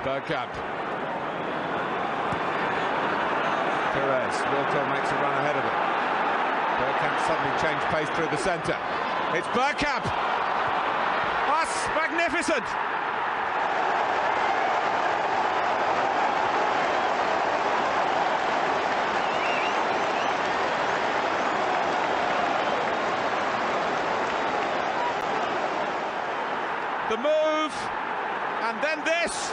Bergkamp. Wilco makes a run ahead of him. Bergkamp suddenly changed pace through the centre. It's Bergkamp! That's magnificent! The move, and then this,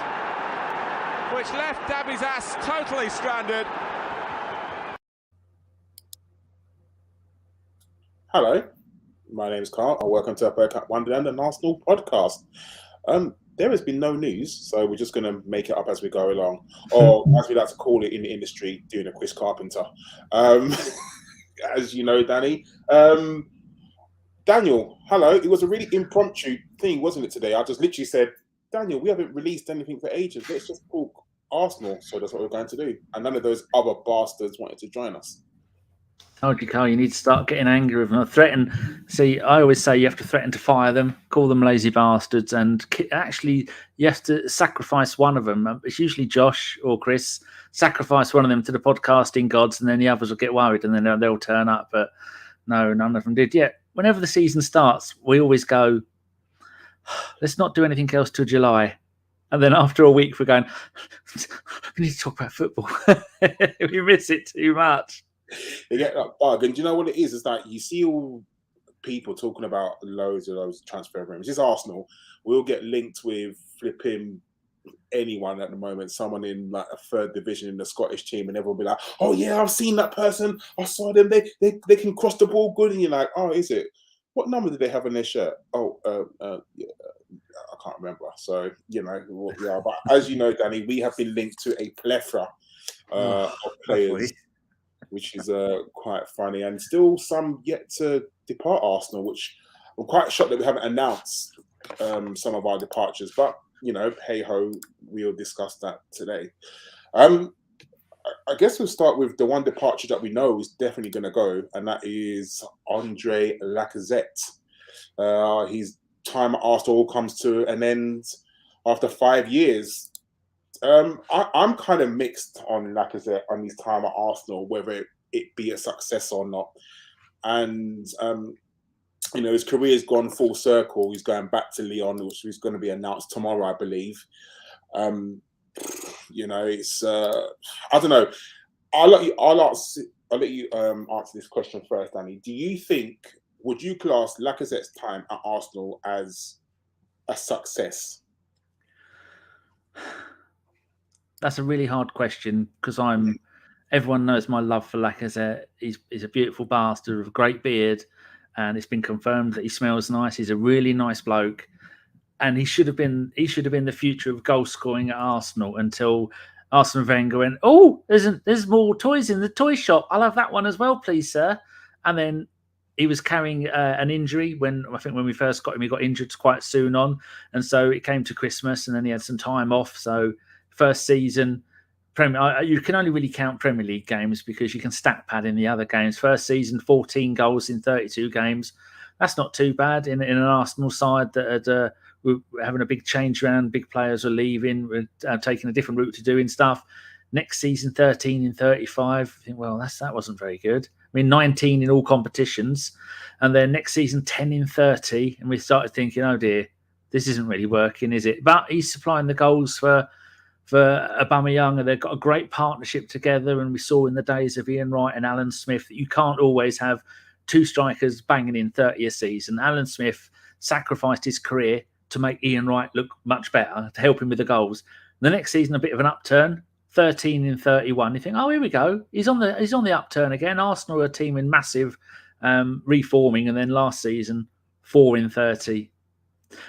which left Dabby's ass totally stranded. Hello, my name is Karl, and welcome to a Bergkamp Wonderland and Arsenal podcast. There has been no news, so we're just going to make it up as we go along, or as we like to call it in the industry, doing a Chris Carpenter. As you know, Danny. Daniel, hello. It was a really impromptu thing, wasn't it, today? I just literally said, Daniel, we haven't released anything for ages. Let's just talk Arsenal. So that's what we're going to do. And none of those other bastards wanted to join us. Told you, Karl, you need to start getting angry with them. Threaten. See, I always say you have to threaten to fire them, call them lazy bastards, and actually you have to sacrifice one of them. It's usually Josh or Chris. Sacrifice one of them to the podcasting gods, and then the others will get worried, and then they'll turn up. But no, none of them did. Yeah, whenever the season starts, we always go, let's not do anything else till July. And then after a week, we're going, we need to talk about football. We miss it too much. They get that bug, and do you know what it is? It's like you see all people talking about loads of those transfer rooms. It's Arsenal. We'll get linked with flipping anyone at the moment, someone in like a third division in the Scottish team, and everyone will be like, "Oh yeah, I've seen that person. I saw them. They can cross the ball good." And you're like, "Oh, is it? What number did they have on their shirt?" Oh, yeah, I can't remember. So you know, yeah. But as you know, Danny, we have been linked to a plethora of players. Which is quite funny, and still some yet to depart Arsenal, which I'm quite shocked that we haven't announced some of our departures. But you know, hey ho, we'll discuss that today. I guess we'll start with the one departure that we know is definitely going to go, and that is Andre Lacazette. His time at Arsenal comes to an end after 5 years. I'm kind of mixed on Lacazette on his time at Arsenal, whether it be a success or not. And you know, his career's gone full circle. He's going back to Lyon, which is going to be announced tomorrow, I believe. You know, it's I don't know. I'll let you answer this question first, Danny. Would you class Lacazette's time at Arsenal as a success? That's a really hard question because everyone knows my love for Lacazette. He's a beautiful bastard with a great beard, and it's been confirmed that he smells nice. He's a really nice bloke, and he should have been the future of goal scoring at Arsenal until Arsene Wenger went, "Oh, there's more toys in the toy shop. I'll have that one as well, please, sir." And then he was carrying an injury when we first got him. He got injured quite soon on, and so it came to Christmas, and then he had some time off. So first season, you can only really count Premier League games because you can stat pad in the other games. First season, 14 goals in 32 games. That's not too bad in an Arsenal side that were having a big change around. Big players were leaving, taking a different route to doing stuff. Next season, 13 in 35. I think, well, that wasn't very good. I mean, 19 in all competitions. And then next season, 10 in 30. And we started thinking, oh dear, this isn't really working, is it? But he's supplying the goals for Aubameyang, and they've got a great partnership together. And we saw in the days of Ian Wright and Alan Smith that you can't always have two strikers banging in 30 a season. Alan Smith sacrificed his career to make Ian Wright look much better, to help him with the goals. The next season, a bit of an upturn, 13 in 31. You think, oh, here we go. He's on the upturn again. Arsenal are a team in massive reforming, and then last season, 4 in 30.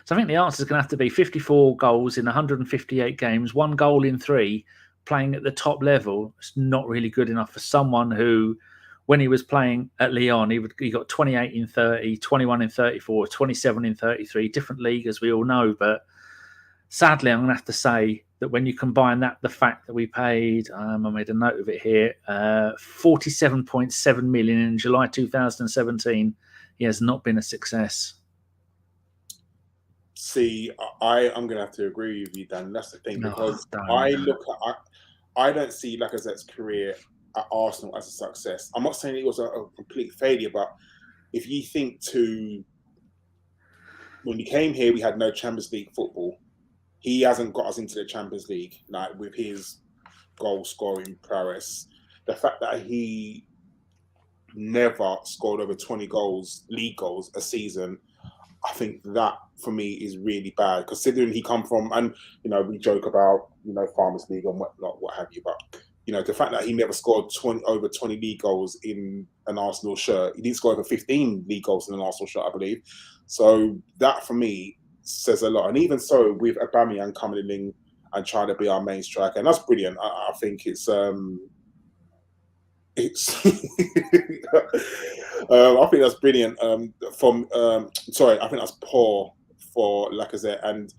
So I think the answer is going to have to be 54 goals in 158 games, 1 goal in 3, playing at the top level. It's not really good enough for someone who, when he was playing at Lyon, he got 28 in 30, 21 in 34, 27 in 33, different league, as we all know. But sadly, I'm going to have to say that when you combine that, the fact that we paid, I made a note of it here, 47.7 million in July 2017, he has not been a success. See, I'm going to have to agree with you, Dan. That's the thing, because I don't see Lacazette's career at Arsenal as a success. I'm not saying it was a complete failure, but if you think to when we came here, we had no Champions League football. He hasn't got us into the Champions League, like with his goal scoring prowess. The fact that he never scored over 20 goals, league goals a season, I think that for me is really bad, considering he come from, and we joke about Farmers League and whatnot, what have you, but the fact that he never scored over 20 league goals in an Arsenal shirt. He didn't score over 15 league goals in an Arsenal shirt, I believe. So that for me says a lot. And even so, with Aubameyang coming in and trying to be our main striker, and that's brilliant. I think it's I think that's brilliant. I think that's poor for Lacazette, and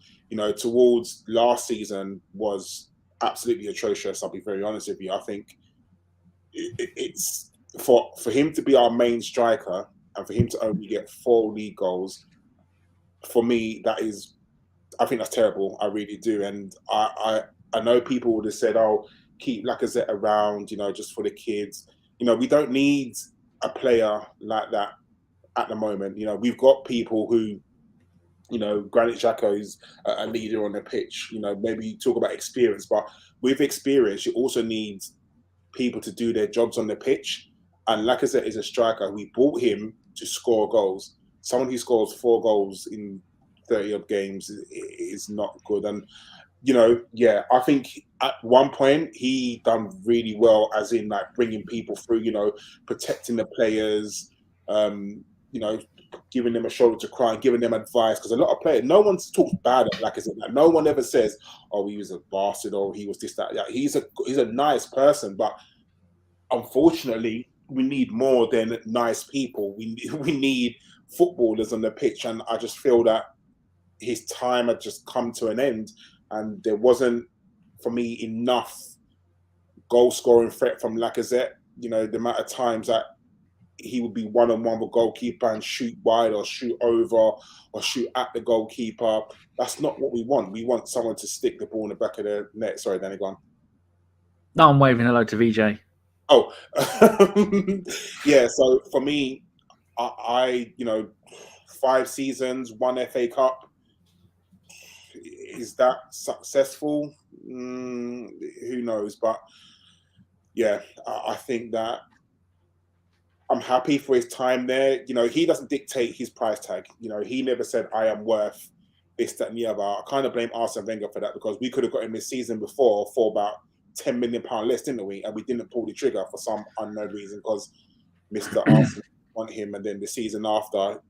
towards last season was absolutely atrocious. I'll be very honest with you. I think it's for him to be our main striker and for him to only get 4 league goals. For me, I think that's terrible. I really do, and I know people would have said, "Oh, keep Lacazette around, just for the kids." We don't need a player like that at the moment. We've got people who, Granit Xhaka is a leader on the pitch. Maybe you talk about experience, but with experience, you also need people to do their jobs on the pitch. And Lacazette is a striker. We bought him to score goals. Someone who scores 4 goals in 30 odd games is not good. And I think at one point he done really well, as in like bringing people through, protecting the players, giving them a shoulder to cry, and giving them advice. Because a lot of players, no one talks bad at Lacazette. Like, no one ever says, "Oh, he was a bastard," or "He was this, that." Yeah, he's a nice person, but unfortunately, we need more than nice people. We need footballers on the pitch, and I just feel that his time had just come to an end. And there wasn't, for me, enough goal-scoring threat from Lacazette. The amount of times that he would be one-on-one with goalkeeper and shoot wide or shoot over or shoot at the goalkeeper. That's not what we want. We want someone to stick the ball in the back of the net. Sorry, Danny, go on. No, I'm waving hello to VJ. Oh, yeah. So for me, I 5 seasons, 1 FA Cup. Is that successful? Who knows? But yeah, I think that I'm happy for his time there. He doesn't dictate his price tag. He never said, "I am worth this, that, and the other." I kind of blame Arsene Wenger for that, because we could have got him this season before for about £10 million less, didn't we? And we didn't pull the trigger for some unknown reason, because Mr. Arsene wanted him, and then the season after,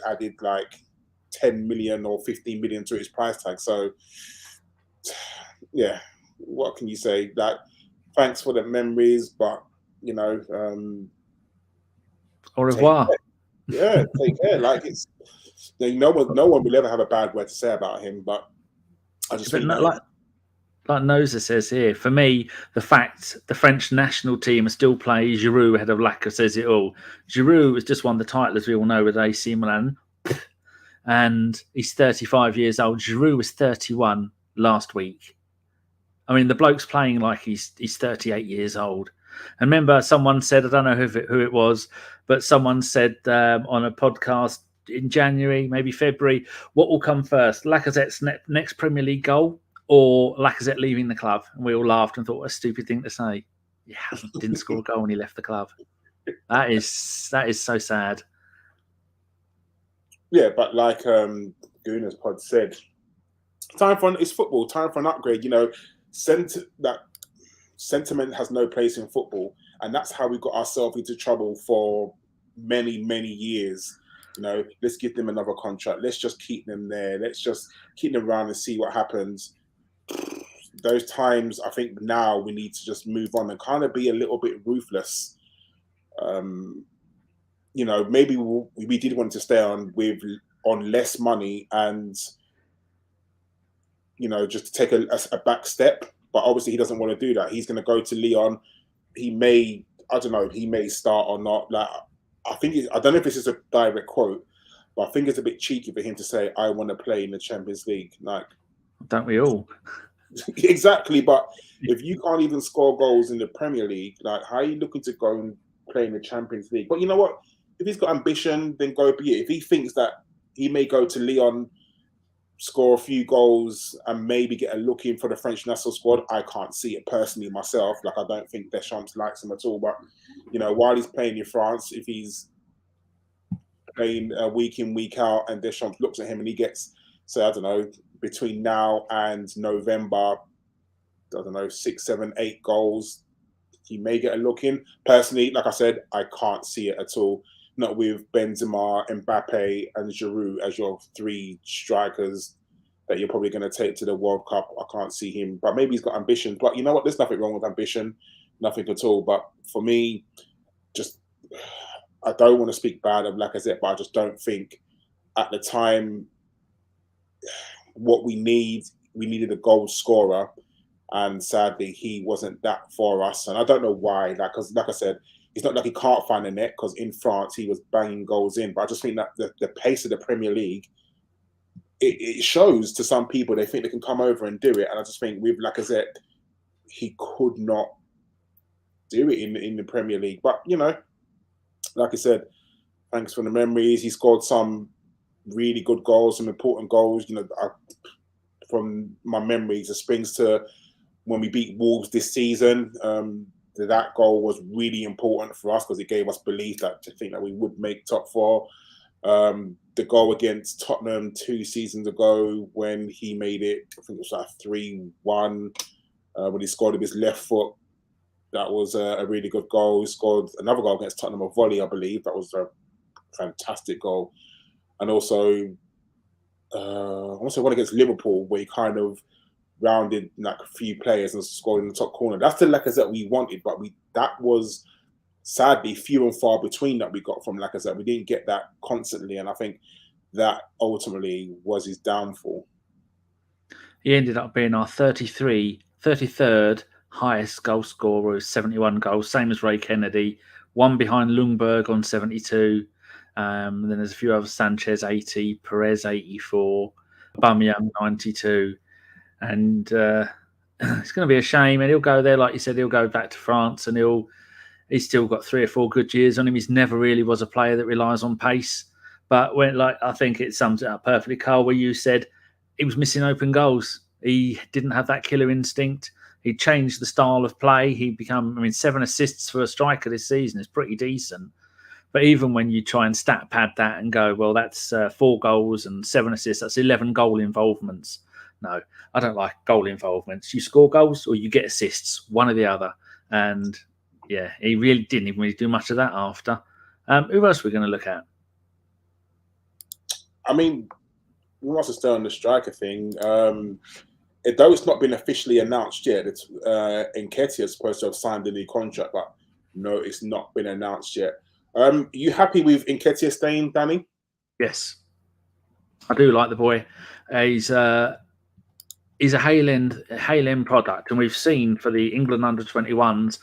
added like 10 million or 15 million to his price tag. So yeah, what can you say? Like, thanks for the memories, but au revoir. Take care. Like, it's no one will ever have a bad word to say about him, but I just think like Noza says here, for me, the fact the French national team are still playing Giroud ahead of Lacazette says it all. Giroud has just won the title, as we all know, with AC Milan, and he's 35 years old. Giroud was 31 last week. I mean, the bloke's playing like he's 38 years old. And remember, someone said, I don't know who it was, but someone said on a podcast in January, maybe February, what will come first, Lacazette's next Premier League goal or Lacazette leaving the club? And we all laughed and thought, what a stupid thing to say. He didn't score a goal when he left the club. That is so sad. Yeah, but like Guna's pod said, it's football. Time for an upgrade. That sentiment has no place in football, and that's how we got ourselves into trouble for many, many years. Let's give them another contract. Let's just keep them there. Let's just keep them around and see what happens. Those times, I think now we need to just move on and kind of be a little bit ruthless. Maybe we did want to stay on less money and, just to take a back step. But obviously he doesn't want to do that. He's going to go to Lyon. He may start or not. Like, I don't know if this is a direct quote, But I think it's a bit cheeky for him to say, I want to play in the Champions League. Like, don't we all? Exactly. But if you can't even score goals in the Premier League, like, how are you looking to go and play in the Champions League? But you know what? If he's got ambition, then go be it. If he thinks that he may go to Lyon, score a few goals, and maybe get a look in for the French national squad, I can't see it personally myself. Like, I don't think Deschamps likes him at all. But, you know, while he's playing in France, if he's playing week in, week out, and Deschamps looks at him and he gets, say, I don't know, between now and November, I don't know, 6, 7, 8 goals, he may get a look in. Personally, like I said, I can't see it at all. Not with Benzema, Mbappe, and Giroud as your 3 strikers that you're probably going to take to the World Cup. I can't see him, but maybe he's got ambition. But you know what? There's nothing wrong with ambition, nothing at all. But for me, just, I don't want to speak bad of Lacazette, but I just don't think at the time what we needed a goal scorer, and sadly he wasn't that for us. And I don't know why. Because like I said, it's not like he can't find a net, because in France he was banging goals in. But I just think that the pace of the Premier League, it shows to some people they think they can come over and do it. And I just think with Lacazette, he could not do it in the Premier League. But, you know, like I said, thanks for the memories. He scored some really good goals, some important goals. You know, from my memories, it springs to when we beat Wolves this season. That goal was really important for us because it gave us belief to think that we would make top 4. The goal against Tottenham 2 seasons ago when he made it, I think it was like 3-1, when he scored with his left foot. That was a really good goal. He scored another goal against Tottenham, a volley, I believe. That was a fantastic goal. And also, one against Liverpool where he kind of rounded like a few players and scored in the top corner. That's the Lacazette we wanted, but that was sadly few and far between that we got from Lacazette. We didn't get that constantly, and I think that ultimately was his downfall. He ended up being our 33rd highest goal scorer with 71 goals, same as Ray Kennedy, one behind Ljungberg on 72. Then there's a few others: Sanchez 80, Perez 84, Aubameyang 92. And it's going to be a shame. And he'll go there, like you said, he'll go back to France, and he's still got 3 or 4 good years on him. He's never really was a player that relies on pace. But I think it sums it up perfectly, Karl, where you said he was missing open goals. He didn't have that killer instinct. He changed the style of play. 7 assists for a striker this season is pretty decent. But even when you try and stat pad that and go, well, that's 4 goals and 7 assists, that's 11 goal involvements. No, I don't like goal involvements. You score goals or you get assists, one or the other. And yeah, he really didn't even really do much of that after. Who else are we going to look at? I mean, we want to stay on the striker thing. Though it's not been officially announced yet, Nketiah is supposed to have signed a new contract, but no, it's not been announced yet. You happy with Nketiah staying, Danny? Yes, I do like the boy. He's a Hale End product, and we've seen for the England under-21s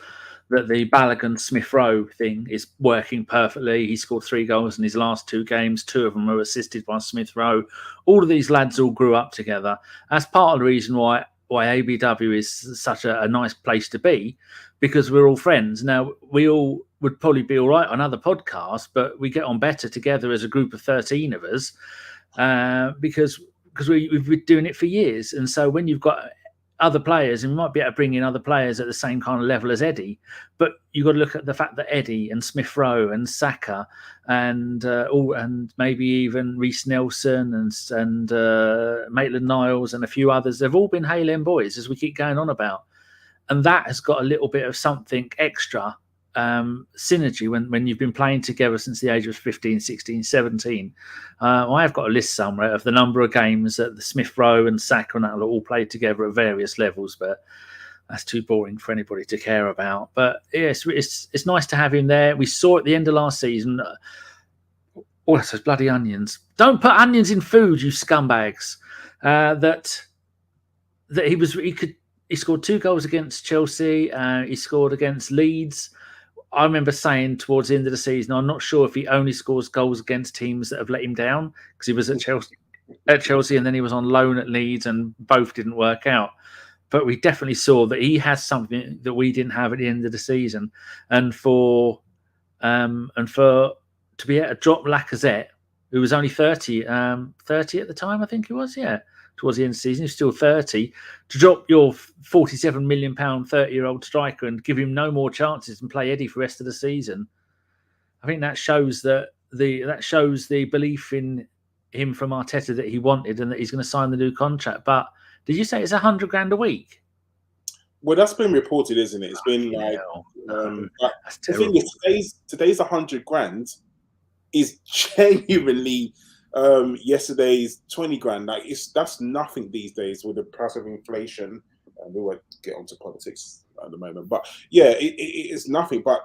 that the Balogun Smith Rowe thing is working perfectly. He scored 3 goals in his last 2 games. 2 of them were assisted by Smith Rowe. All of these lads all grew up together. That's part of the reason why ABW is such a nice place to be, because we're all friends. Now, we all would probably be all right on other podcasts, but we get on better together as a group of 13 of us because we've been doing it for years. And so when you've got other players, and we might be able to bring in other players at the same kind of level as Eddie, but you've got to look at the fact that Eddie and Smith Rowe and Saka and maybe even Reece Nelson and Maitland-Niles and a few others, they've all been Hale End boys, as we keep going on about. And that has got a little bit of something extra synergy when you've been playing together since the age of 15, 16, 17. I have got a list somewhere of the number of games that the Smith Rowe and Saka and that all played together at various levels, but that's too boring for anybody to care about. But yes, it's nice to have him there. We saw at the end of last season, all those bloody onions. Don't put onions in food, you scumbags. That he scored 2 goals against Chelsea. He scored against Leeds. I remember saying towards the end of the season, I'm not sure if he only scores goals against teams that have let him down, because he was at Chelsea and then he was on loan at Leeds and both didn't work out. But we definitely saw that he has something that we didn't have at the end of the season. And for to be able to drop Lacazette, who was only 30 at the time, I think he was, towards the end of the season, he's still 30, to drop your £47 million 30-year-old striker and give him no more chances and play Eddie for the rest of the season. I think that shows the belief in him from Arteta that he wanted and that he's going to sign the new contract. But did you say it's $100,000 a week? Well, that's been reported, isn't it? It's been that's terrible. The thing is, today's $100,000 is genuinely yesterday's $20,000. Like that's nothing these days with the price of inflation. And we won't get onto politics at the moment, but yeah, it's nothing. But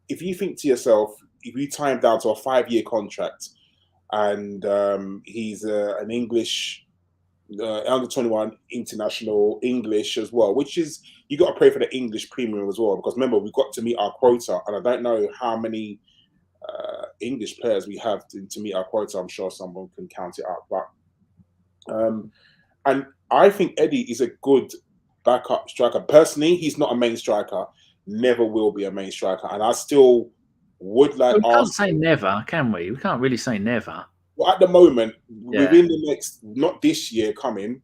if you think to yourself, if you tie him down to a 5-year contract, and he's an English under 21 international English as well, which is, you got to pray for the English premium as well, because remember, we've got to meet our quota, and I don't know how many English players we have to meet our quota. I'm sure someone can count it up, but and I think Eddie is a good backup striker. Personally, he's not a main striker, never will be a main striker, and I still would like. We can't say never, can we? We can't really say never. Well, at the moment, within the next, not this year coming,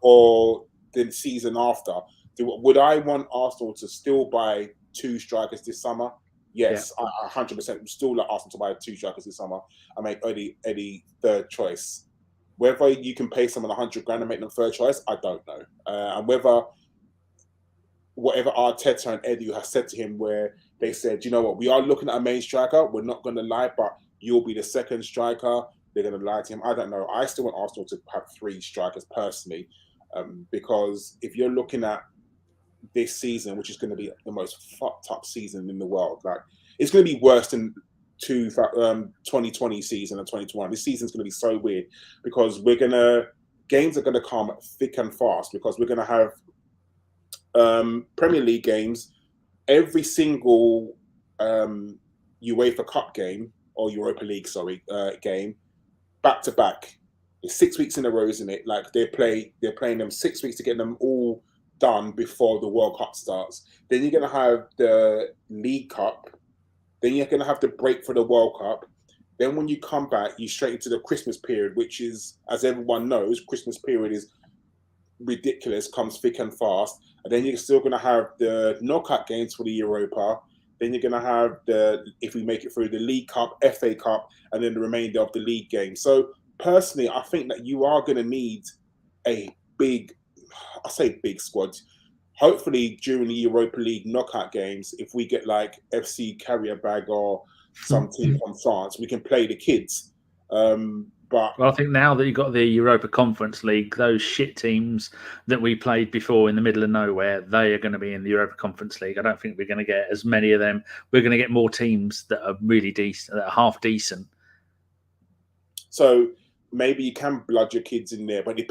or the season after, would I want Arsenal to still buy 2 strikers this summer? Yes, I 100% would still like Arsenal to buy 2 strikers this summer and make Eddie third choice. Whether you can pay someone $100,000 and make them third choice, I don't know. And whatever Arteta and Eddie has said to him, where they said, you know what, we are looking at a main striker. We're not going to lie, but you'll be the second striker. They're going to lie to him. I don't know. I still want Arsenal to have 3 strikers personally, because if you're looking at this season, which is going to be the most fucked up season in the world, like it's going to be worse than 2020 season and 2021. This season's going to be so weird because games are going to come thick and fast, because we're going to have Premier League games, every single UEFA Cup game or Europa League, game, back to back. It's 6 weeks in a row, isn't it? Like they're playing them 6 weeks to get them all done before the World Cup starts. Then you're going to have the League Cup. Then you're going to have the break for the World Cup. Then when you come back, you straight into the Christmas period, which is, as everyone knows, Christmas period is ridiculous, comes thick and fast. And then you're still going to have the knockout games for the Europa. Then you're going to have if we make it through, the League Cup, FA Cup, and then the remainder of the league games. So personally, I think that you are going to need a big squad. Hopefully during the Europa League knockout games, if we get like FC Carrier-Bag or some team from France, we can play the kids. But I think now that you've got the Europa Conference League, those shit teams that we played before in the middle of nowhere, they are going to be in the Europa Conference League. I don't think we're going to get as many of them. We're going to get more teams that are really decent, that are half decent. So maybe you can blood your kids in there, but it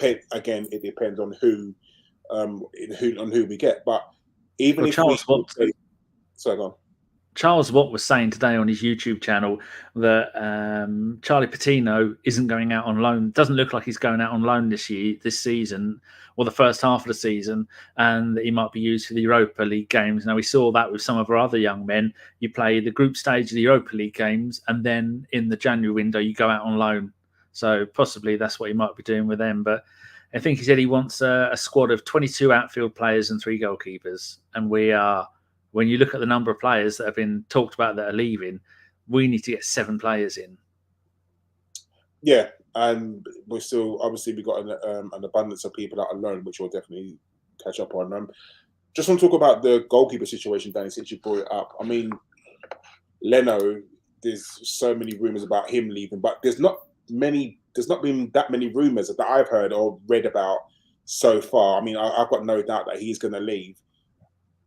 depends on who we get. But even if Charles Watt was saying today on his YouTube channel that Charlie Patino isn't going out on loan. Doesn't look like he's going out on loan this season, or the first half of the season, and that he might be used for the Europa League games. Now, we saw that with some of our other young men. You play the group stage of the Europa League games, and then in the January window, you go out on loan. So possibly that's what he might be doing with them. But I think he said he wants a squad of 22 outfield players and 3 goalkeepers. And we are... When you look at the number of players that have been talked about that are leaving, we need to get 7 players in. Yeah, and we're still, obviously, we've got an abundance of people that are loaned, which we'll definitely catch up on. Just want to talk about the goalkeeper situation, Danny, since you brought it up. I mean, Leno, there's so many rumours about him leaving, but there's not been that many rumours that I've heard or read about so far. I mean, I've got no doubt that he's going to leave.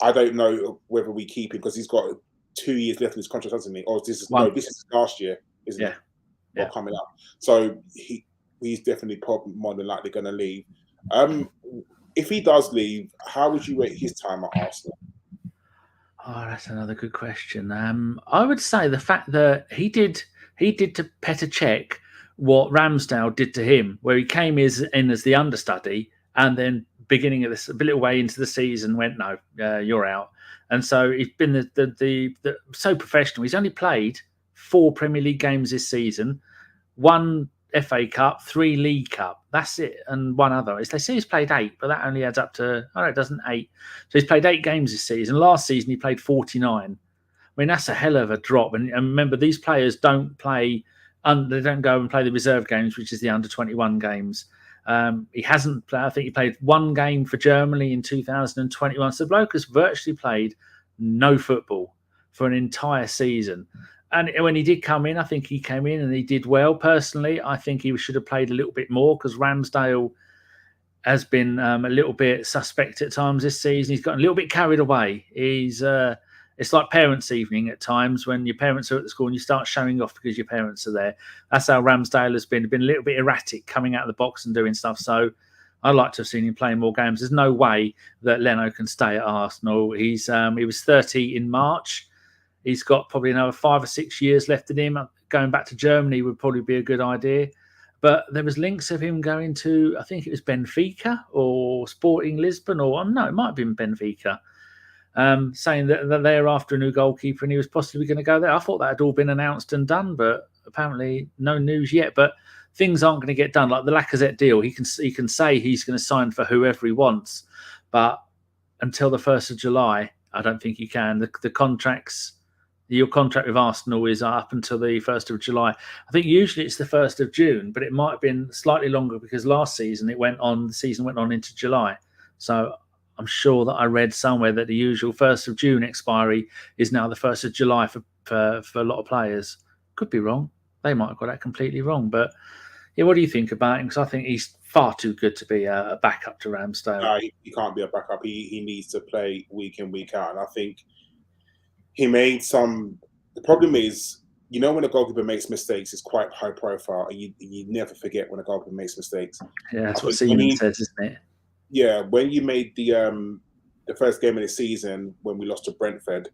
I don't know whether we keep him because he's got 2 years left in his contract, hasn't he? Or this is last year, isn't it? Yeah. Or coming up. So he's definitely more than likely going to leave. If he does leave, how would you rate his time at Arsenal? Oh, that's another good question. I would say the fact that he did to Petr Cech what Ramsdale did to him, where he came in as the understudy, and then beginning of this a little way into the season went, no, you're out. And so he's been the so professional. He's only played 4 Premier League games this season, 1 FA Cup, 3 League Cup. That's it, and 1 other. They say he's played 8, but that only adds up to it doesn't 8. So he's played 8 games this season. Last season he played 49. I mean, that's a hell of a drop. And remember, these players don't play. They don't go and play the reserve games, which is the under-21 games. He hasn't played. I think he played 1 game for Germany in 2021. So the bloke has virtually played no football for an entire season. And when he did come in, I think he came in and he did well. Personally, I think he should have played a little bit more because Ramsdale has been a little bit suspect at times this season. He's gotten a little bit carried away. It's like parents' evening at times when your parents are at the school and you start showing off because your parents are there. That's how Ramsdale has been a little bit erratic coming out of the box and doing stuff. So I'd like to have seen him playing more games. There's no way that Leno can stay at Arsenal. He was 30 in March. He's got probably another 5 or 6 years left in him. Going back to Germany would probably be a good idea. But there was links of him going to, I think it was Benfica or Sporting Lisbon, or no, it might have been Benfica, saying that they're after a new goalkeeper and he was possibly going to go there. I thought that had all been announced and done, but apparently no news yet. But things aren't going to get done. Like the Lacazette deal, he can say he's going to sign for whoever he wants, but until the 1st of July, I don't think he can. The contracts. Your contract with Arsenal is up until the 1st of July. I think usually it's the 1st of June, but it might have been slightly longer because last season the season went on into July. So I'm sure that I read somewhere that the usual 1st of June expiry is now the 1st of July for a lot of players. Could be wrong. They might have got that completely wrong. But yeah, what do you think about him? Because I think he's far too good to be a backup to Ramsdale. No, he can't be a backup. He needs to play week in, week out. And I think he made some. The problem is, when a goalkeeper makes mistakes, it's quite high profile, and you never forget when a goalkeeper makes mistakes. Yeah, that's what Seaman says, isn't it? Yeah, when you made the first game of the season when we lost to Brentford,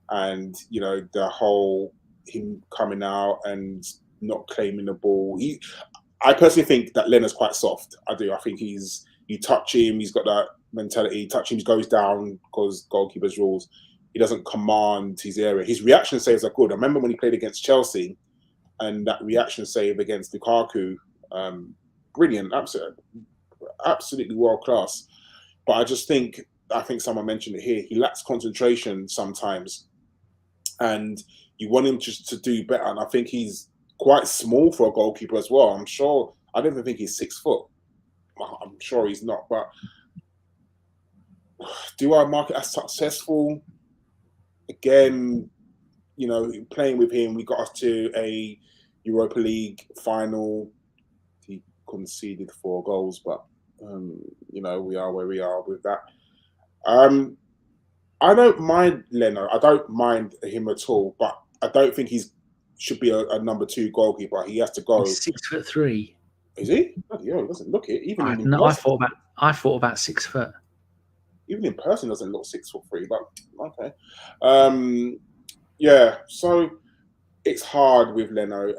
and the whole him coming out and not claiming the ball. I personally think that Leno's quite soft. I do. I think you touch him, he's got that mentality. Touch him, he goes down because goalkeepers rules. He doesn't command his area. His reaction saves are good. I remember when he played against Chelsea and that reaction save against Lukaku, brilliant, absolutely world class. But I think someone mentioned it here, he lacks concentration sometimes. And you want him just to do better. And I think he's quite small for a goalkeeper as well. I don't even think he's 6 foot. I'm sure he's not. But do I mark it as successful? Again, playing with him, we got us to a Europa League final. He conceded 4 goals, but we are where we are with that. I don't mind Leno. I don't mind him at all, but I don't think should be a number 2 goalkeeper. He has to go. He's 6'3". Is he? Bloody hell, he doesn't look it. I thought about 6 foot. Even in person, doesn't look 6'3", but okay. Yeah, so it's hard with Leno.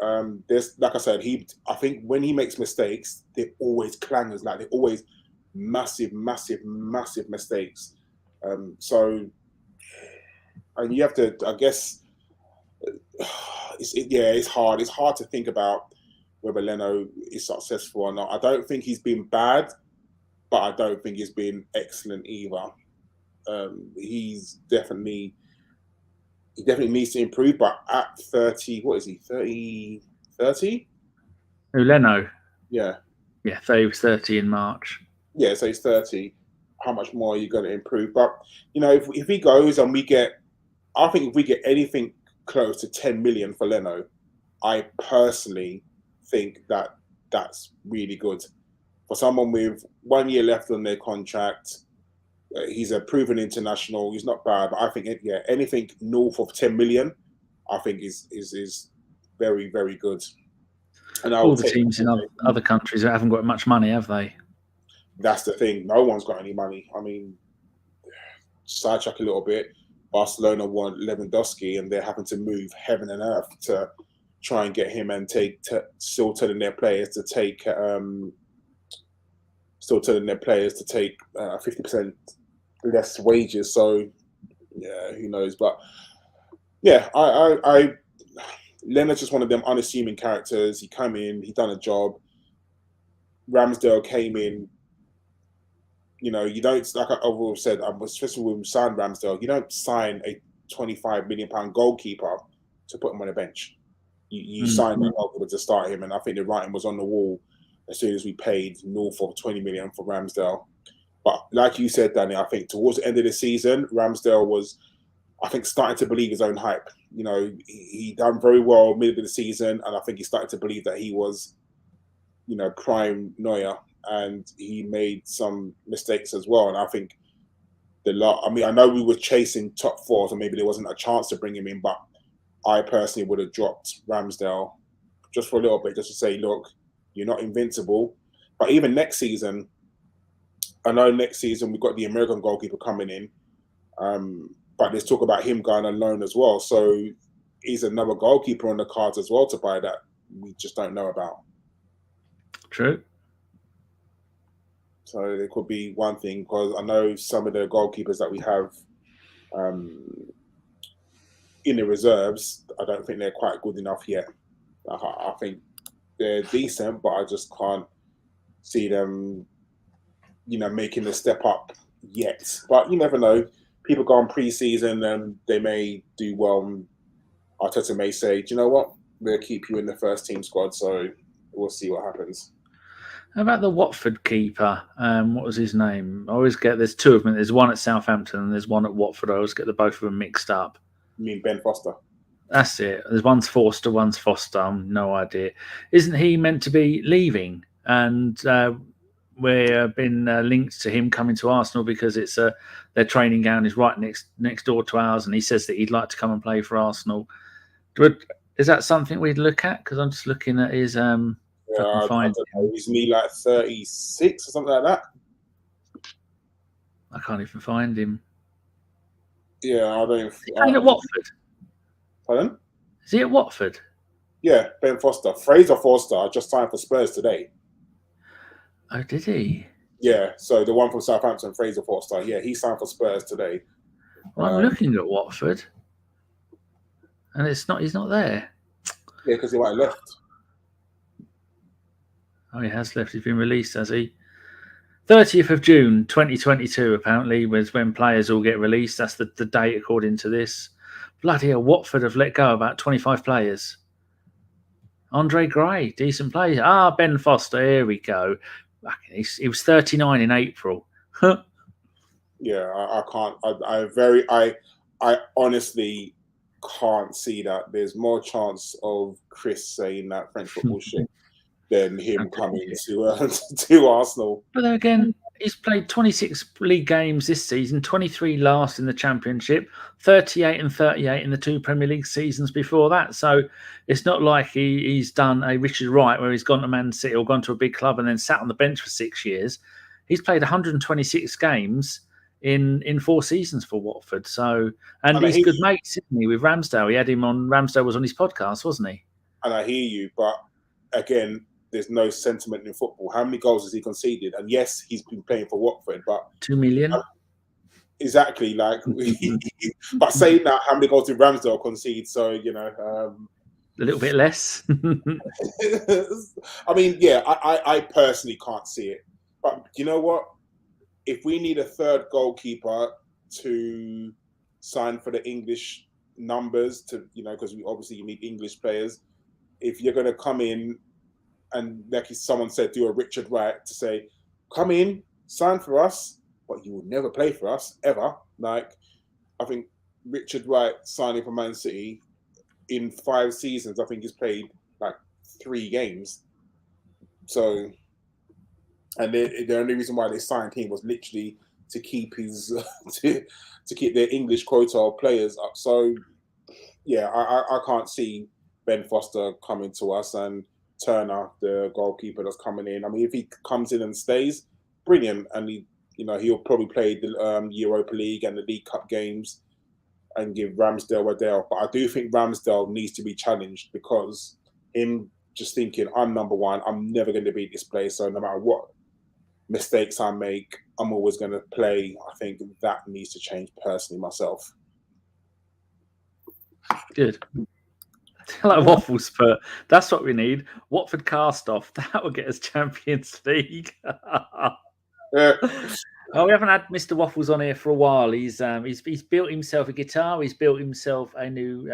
There's, like I said, I think when he makes mistakes, they're always clangers, like they're always massive mistakes. So, and you have to, I guess, it's hard. It's hard to think about whether Leno is successful or not. I don't think he's been bad, but I don't think he's been excellent either. He definitely needs to improve, but at 30, what is he, 30? Oh, Leno? Yeah. Yeah, he was 30 in March. Yeah, so he's 30. How much more are you going to improve? But, if he goes and I think if we get anything close to 10 million for Leno, I personally think that that's really good. For someone with 1 year left on their contract, he's a proven international. He's not bad, but I think anything north of 10 million, I think is very, very good. And all the teams in other countries that haven't got much money, have they? That's the thing. No one's got any money. I mean, sidetrack a little bit. Barcelona want Lewandowski, and they're having to move heaven and earth to try and get him, and still telling their players to take 50% less wages. So yeah, who knows? But yeah, Leonard's just one of them unassuming characters. He came in, he done a job. Ramsdale came in. You know, you don't, like I overall said, especially when we signed Ramsdale, you don't sign a £25 million goalkeeper to put him on a bench. You signed that goalkeeper to start him, and I think the writing was on the wall as soon as we paid north of 20 million for Ramsdale. But like you said, Danny, I think towards the end of the season, Ramsdale was, I think, starting to believe his own hype. You know, he done very well middle of the season, and I think he started to believe that he was, you know, prime Neuer, and he made some mistakes as well. And I think I know we were chasing top four, so maybe there wasn't a chance to bring him in, but I personally would have dropped Ramsdale just for a little bit, just to say, look, you're not invincible. But even next season, I know next season we've got the American goalkeeper coming in, but there's talk about him going on loan as well. So he's another goalkeeper on the cards as well to buy that we just don't know about. True. So it could be one thing, because I know some of the goalkeepers that we have in the reserves, I don't think they're quite good enough yet. I think they're decent, but I just can't see them, you know, making the step up yet. But you never know. People go on pre-season and they may do well. Arteta may say, do you know what? We'll keep you in the first team squad. So we'll see what happens. How about the Watford keeper? What was his name? I always get, there's two of them. There's one at Southampton and there's one at Watford. I always get the both of them mixed up. You mean Ben Foster? That's it. There's one's Forster, one's Foster. No idea. Isn't he meant to be leaving? And we've been linked to him coming to Arsenal because it's their training ground is right next door to ours, and he says that he'd like to come and play for Arsenal. Is that something we'd look at? Because I'm just looking at his. I don't know. Isn't he like 36 or something like that? I can't even find him. Yeah, I don't. Is he playing at Watford? Pardon? Is he at Watford? Yeah, Ben Foster. Fraser Forster just signed for Spurs today. Oh, did he? Yeah, so the one from Southampton, Fraser Forster. Yeah, he signed for Spurs today. Well, I'm looking at Watford, and it's not. He's not there. Yeah, because he might have left. Oh, he has left. He's been released, has he? 30th of June, 2022, apparently, was when players all get released. That's the date, according to this. Bloody hell, Watford have let go about 25 players. Andre Gray, decent player. Ben Foster, here we go. He was 39 in April. Yeah, I can't. I honestly can't see that. There's more chance of Chris saying that French football shit than him coming to Arsenal. But then again, he's played 26 league games this season, 23 last in the Championship, 38 and 38 in the two Premier League seasons before that. So it's not like he's done a Richard Wright where he's gone to Man City or gone to a big club and then sat on the bench for 6 years. He's played 126 games in 4 seasons for Watford. So, and he's good mates, isn't he, with Ramsdale? He had him on. Ramsdale was on his podcast, wasn't he? And I hear you, but again, there's no sentiment in football. How many goals has he conceded? And yes, he's been playing for Watford, but 2 million. Exactly. Like, but saying that, how many goals did Ramsdale concede? So a little bit less. I mean, yeah, I personally can't see it. But you know what? If we need a third goalkeeper to sign for the English numbers, because you need English players. If you're going to come in and, like someone said, do a Richard Wright to say, come in, sign for us, but you will never play for us, ever. Like, I think Richard Wright signing for Man City in 5 seasons, I think he's played like 3 games. So, and the only reason why they signed him was literally to keep his to keep their English quota of players up. So, yeah, I can't see Ben Foster coming to us, and Turner, the goalkeeper that's coming in. I mean, if he comes in and stays, brilliant. And he'll probably play the Europa League and the League Cup games. and give Ramsdale a day off. But I do think Ramsdale needs to be challenged, because him just thinking, I'm number one, I'm never going to beat this place, so no matter what mistakes I make, I'm always going to play. I think that needs to change personally myself. Good. Like waffles, but that's what we need. Watford cast off. That will get us Champions League. Oh, we haven't had Mr. Waffles on here for a while. He's built himself a guitar. He's built himself a new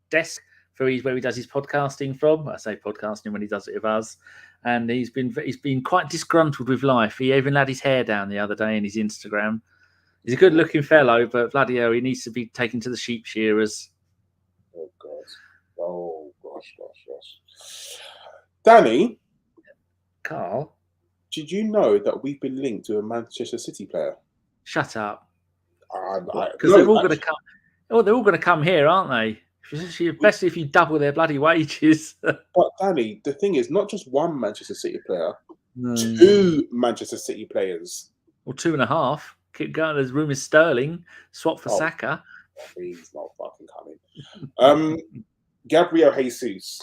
desk for where he does his podcasting from. I say podcasting when he does it with us. And he's been quite disgruntled with life. He even had his hair down the other day in his Instagram. He's a good-looking fellow, but bloody hell, he needs to be taken to the sheep shearers. Oh, God. Oh, gosh. Danny? Karl? Did you know that we've been linked to a Manchester City player? Shut up. Because they're all going to come. Oh, they're all going to come here, aren't they? Especially if you double their bloody wages. But Danny, the thing is, not just one Manchester City player, two Manchester City players. Or 2.5. Keep going. There's rumours Sterling swap for Saka. He's not fucking coming. Gabriel Jesus.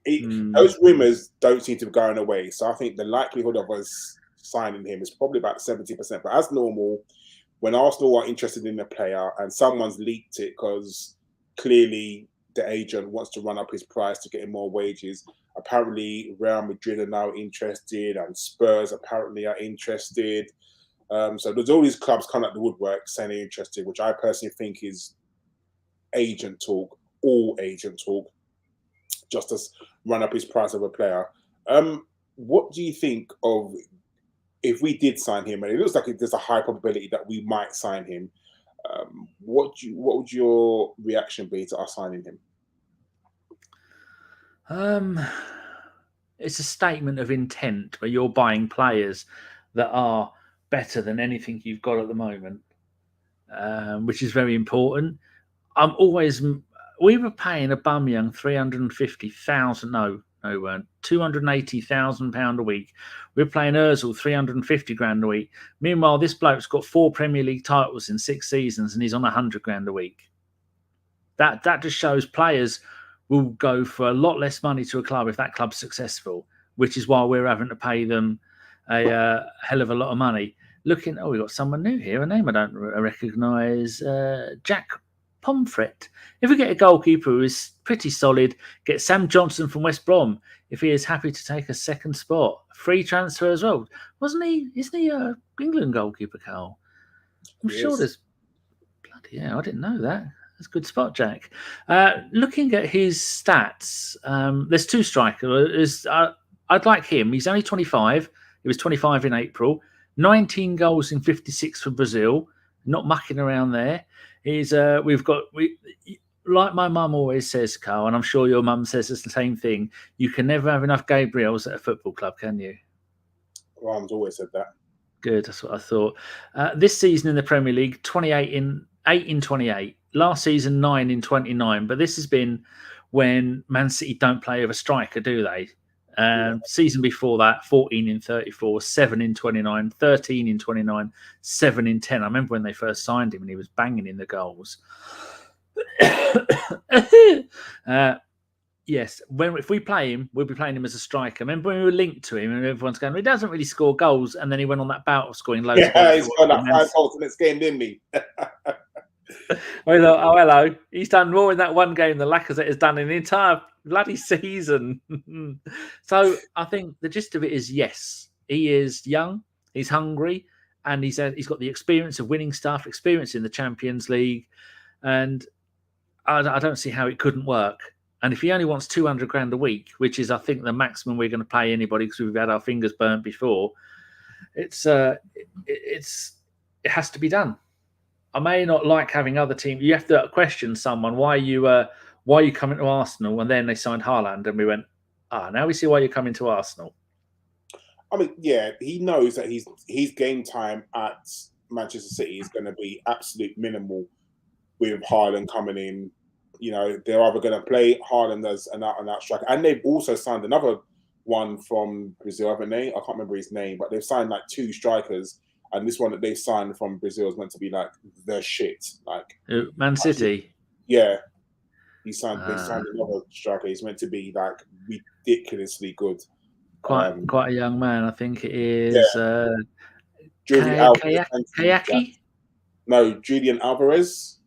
Those rumours don't seem to be going away. So I think the likelihood of us signing him is probably about 70%. But as normal, when Arsenal are interested in a player and someone's leaked it because clearly the agent wants to run up his price to get him more wages, apparently Real Madrid are now interested and Spurs apparently are interested. So there's all these clubs coming out the woodwork saying they're interested, which I personally think is agent talk, all agent talk, just to run up his price of a player. What do you think of if we did sign him? And it looks like there's a high probability that we might sign him. What would your reaction be to us signing him? It's a statement of intent where you're buying players that are better than anything you've got at the moment, which is very important. We were paying Aubameyang 350,000. No, we weren't. £280,000 a week. We were playing Ozil 350 grand a week. Meanwhile, this bloke's got 4 Premier League titles in 6 seasons, and he's on 100 grand a week. That just shows players will go for a lot less money to a club if that club's successful, which is why we're having to pay them a hell of a lot of money. We've got someone new here, a name I don't recognise, Jack Pomfret. If we get a goalkeeper who is pretty solid, get Sam Johnson from West Brom if he is happy to take a second spot. Free transfer as well. Isn't he a England goalkeeper, Karl? I'm sure there's... Bloody hell, I didn't know that. That's a good spot, Jack. Looking at his stats, there's 2 strikers. I'd like him. He's only 25. He was 25 in April. 19 goals in 56 for Brazil. Not mucking around there. Like my mum always says, Karl, and I'm sure your mum says the same thing, you can never have enough Gabriels at a football club, can you? Mum's always said that. Good, that's what I thought. This season in the Premier League, 8 in 28. Last season, 9 in 29. But this has been when Man City don't play with a striker, do they? Season before that, 14 in 34, 7 in 29, 13 in 29, 7 in 10. I remember when they first signed him and he was banging in the goals. Yes, if we play him, we'll be playing him as a striker. Remember when we were linked to him and everyone's going, he doesn't really score goals, and then he went on that bout of scoring loads of goals. Yeah, he's got like 5 goals in this game, didn't he? We thought, oh, hello. He's done more in that one game than Lacazette has done in the entire bloody season. So I think the gist of it is, yes, he is young, he's hungry, and he's got the experience of winning stuff, experience in the Champions League, and I don't see how it couldn't work. And if he only wants 200 grand a week, which is, I think, the maximum we're going to pay anybody because we've had our fingers burnt before, it has to be done. I may not like having other teams. You have to question someone, why are you coming to Arsenal? And then they signed Haaland, and we went, now we see why you're coming to Arsenal. I mean, yeah, he knows that his game time at Manchester City is going to be absolute minimal with Haaland coming in. You know, they're either going to play Haaland as an out-and-out striker, and they've also signed another one from Brazil, haven't they? I can't remember his name, but they've signed like 2 strikers. And this one that they signed from Brazil is meant to be like the shit. Like Man City. Yeah. They signed another striker. He's meant to be like ridiculously good. Quite a young man, I think it is. Julian Alvarez. Kayaki? No, Julian Alvarez.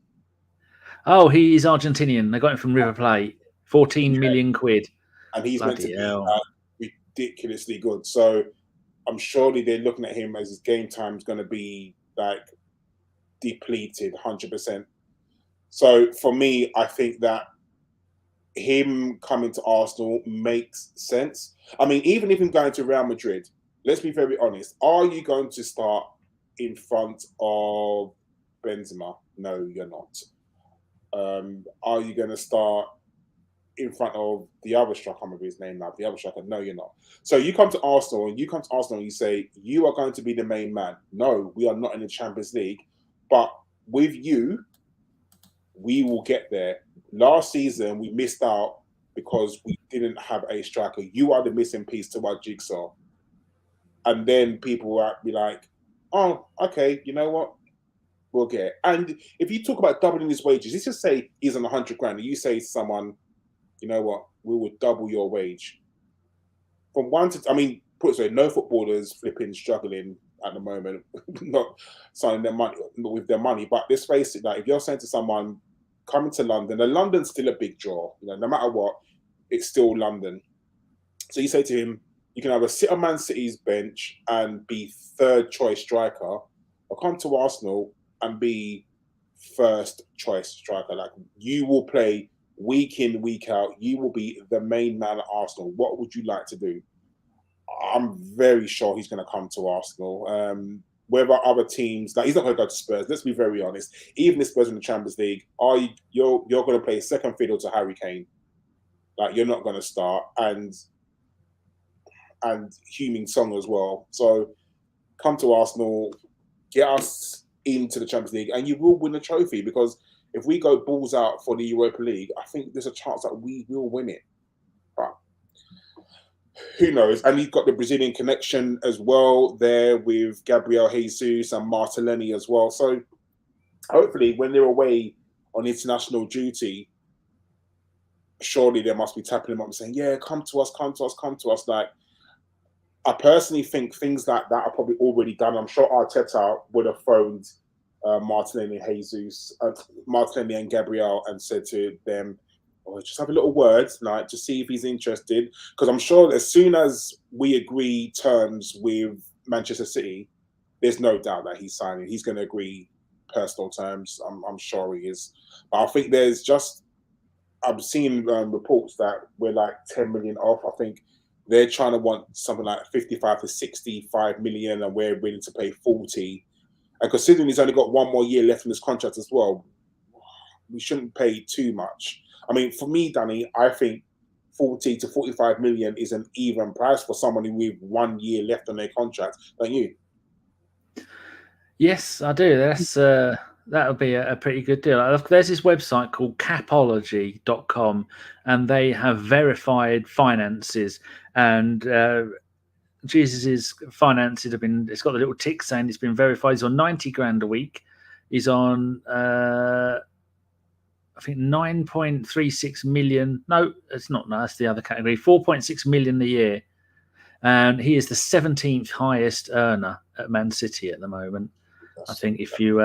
Oh, he's Argentinian. They got him from River Plate. 14 million quid. And he's Bloody meant to be ridiculously good. So I'm surely they're looking at him as his game time is going to be like depleted 100%. So for me, I think that him coming to Arsenal makes sense. I mean, even if him going to Real Madrid, let's be very honest. Are you going to start in front of Benzema? No, you're not. Are you going to start in front of the other striker? I can't remember his name now. The other striker? No, you're not. So you come to Arsenal and you say, you are going to be the main man. No, we are not in the Champions League. But with you, we will get there. Last season, we missed out because we didn't have a striker. You are the missing piece to our jigsaw. And then people will be like, oh, okay, you know what? We'll get it. And if you talk about doubling his wages, let's just say he's on 100 grand, and you say to someone, you know what, we will double your wage. From one to, I mean, put it this way, no footballers flipping struggling at the moment, not signing their money with their money. But let's face it, like if you're saying to someone coming to London, and London's still a big draw, you know, no matter what, it's still London. So you say to him, you can either sit on Man City's bench and be third choice striker, or come to Arsenal and be first choice striker. Like you will play week in, week out. You will be the main man at Arsenal. What would you like to do? I'm very sure he's going to come to Arsenal. Whether other teams, like he's not going to go to Spurs. Let's be very honest. Even if Spurs in the Champions League, you're going to play second fiddle to Harry Kane. Like you're not going to start, and Heung-min Son as well. So come to Arsenal, get us into the Champions League, and you will win the trophy. Because if we go balls out for the Europa League, I think there's a chance that we will win it. But who knows? And you've got the Brazilian connection as well there with Gabriel Jesus and Martinelli as well. So hopefully when they're away on international duty, surely they must be tapping them up and saying, yeah, come to us, come to us, come to us. Like, I personally think things like that are probably already done. I'm sure Arteta would have phoned Martinelli and Gabriel and said to them, just have a little word, like, to see if he's interested. Because I'm sure as soon as we agree terms with Manchester City, there's no doubt that he's signing. He's going to agree personal terms. I'm sure he is. But I think there's just, I've seen reports that we're like 10 million off. I think they're trying to want something like 55 to 65 million, and we're willing to pay 40. And considering he's only got one more year left in his contract as well, we shouldn't pay too much. I mean, for me, Danny, I think 40 to 45 million is an even price for someone with 1 year left on their contract. Don't you? Yes, I do. That would be a pretty good deal. There's this website called capology.com, and they have verified finances. And Jesus' finances have been, it's got the little tick saying it's been verified. He's on 90 grand a week. He's on, I think, 9.36 million. No, it's not. No, that's the other category. 4.6 million a year. And he is the 17th highest earner at Man City at the moment. I think if you...